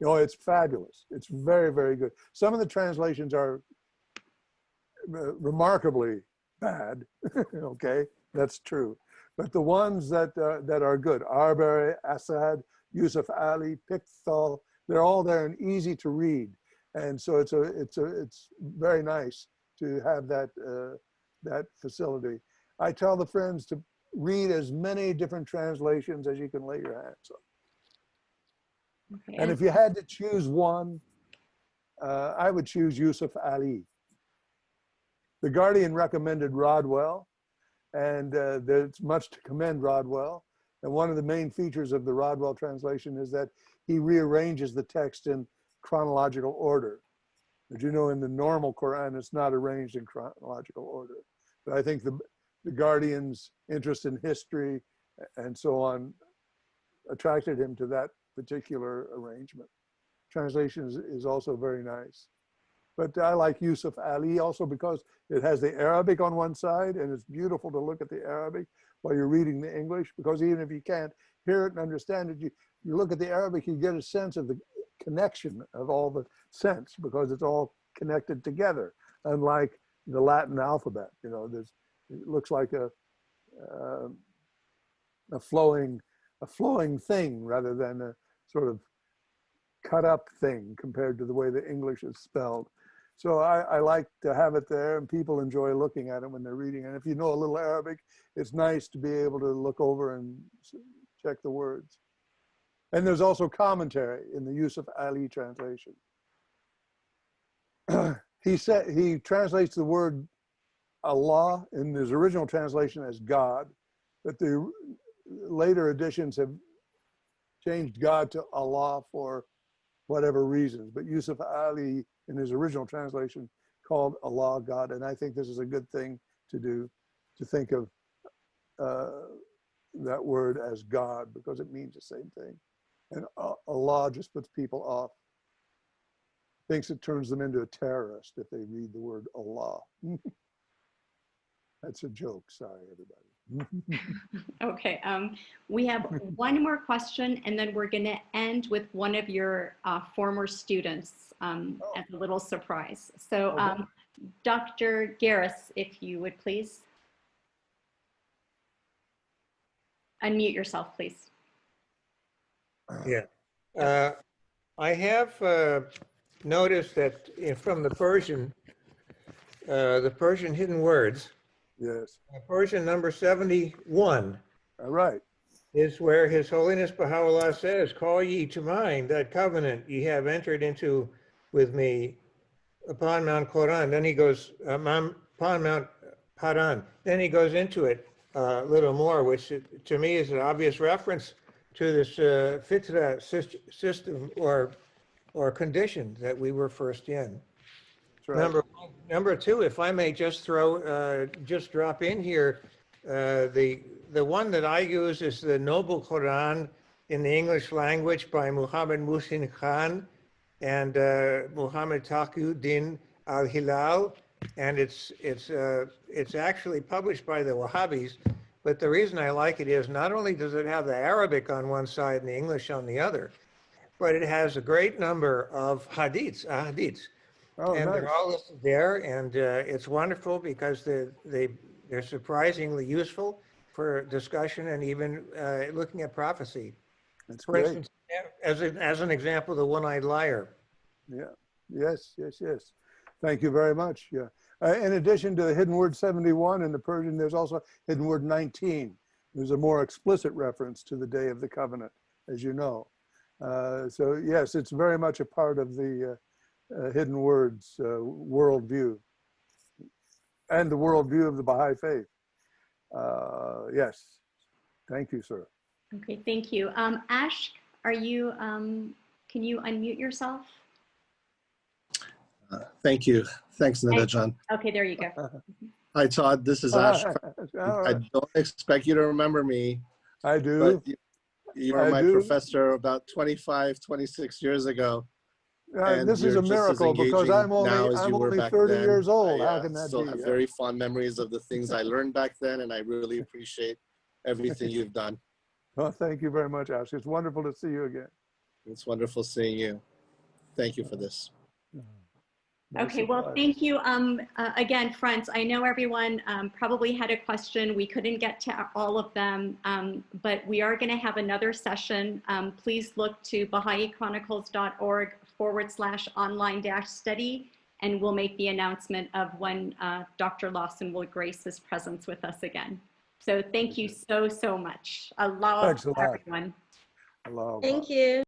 Oh, it's fabulous. It's very, very good. Some of the translations are remarkably bad. Okay, that's true. But the ones that are good, Arbery, Assad, Yusuf Ali, Pickthall, they're all there and easy to read. And so it's very nice to have that facility. I tell the friends to read as many different translations as you can lay your hands on. Okay. And if you had to choose one, I would choose Yusuf Ali. The Guardian recommended Rodwell, and there's much to commend Rodwell. And one of the main features of the Rodwell translation is that he rearranges the text in chronological order. As you know, in the normal Quran, it's not arranged in chronological order. But I think the Guardian's interest in history and so on attracted him to that particular arrangement. Translation is also very nice. But I like Yusuf Ali also because it has the Arabic on one side, and it's beautiful to look at the Arabic while you're reading the English, because even if you can't hear it and understand it, you look at the Arabic, you get a sense of the connection of all the sense, because it's all connected together, unlike the Latin alphabet. You know, it looks like a flowing thing rather than a sort of cut up thing compared to the way the English is spelled. So I like to have it there, and people enjoy looking at it when they're reading. And if you know a little Arabic, it's nice to be able to look over and check the words. And there's also commentary in the Yusuf Ali translation. He translates the word Allah in his original translation as God, but the later editions have changed God to Allah for whatever reasons. But Yusuf Ali, in his original translation, called Allah God. And I think this is a good thing to do, to think of that word as God, because it means the same thing. And Allah just puts people off. Thinks it turns them into a terrorist if they read the word Allah. That's a joke. Sorry, everybody. Okay, we have one more question, and then we're going to end with one of your former students as a little surprise. So, Dr. Garris, if you would please unmute yourself, please. Yeah, I have noticed that from the Persian hidden words. Yes. Persian number 71. All right. Is where His Holiness Baha'u'llah says, "Call ye to mind that covenant ye have entered into with me upon Mount Quran." Then he goes upon Mount Paran. Then he goes into it a little more, which to me is an obvious reference to this fitra system or condition that we were first in. Right. Number two, if I may just drop in here, the one that I use is the Noble Quran in the English language by Muhammad Muhsin Khan and Muhammad Taqiyuddin al-Hilal, and it's actually published by the Wahhabis. But the reason I like it is not only does it have the Arabic on one side and the English on the other, but it has a great number of hadiths. Oh, and nice. They're all listed there, and it's wonderful because they're surprisingly useful for discussion and even looking at prophecy. That's for great. instance, as an example, the one-eyed liar. Yeah. Yes. Thank you very much. Yeah. In addition to the hidden word 71 in the Persian, there's also hidden word 19. There's a more explicit reference to the Day of the Covenant, as you know. So yes, it's very much a part of the hidden words worldview and the worldview of the Baha'i faith. Yes. Thank you, sir. Okay, thank you. Ash, can you unmute yourself? Thank you. Thanks, Nadajan. Okay, there you go. Hi, Todd. This is Ash. I don't expect you to remember me. I do. But you were my professor about 25, 26 years ago. This is a miracle because I'm only 30 years old. How can that be? I still have very fond memories of the things I learned back then, and I really appreciate everything you've done. Well, thank you very much, Ash. It's wonderful to see you again. It's wonderful seeing you. thank you for this. Okay, well, thank you again, friends. I know everyone probably had a question. We couldn't get to all of them, but we are going to have another session. Please look to BahaiChronicles.org/online-study, and we'll make the announcement of when Dr. Lawson will grace his presence with us again. So thank you so, so much. Allah, Thanks a lot. everyone. Allah. Thank you.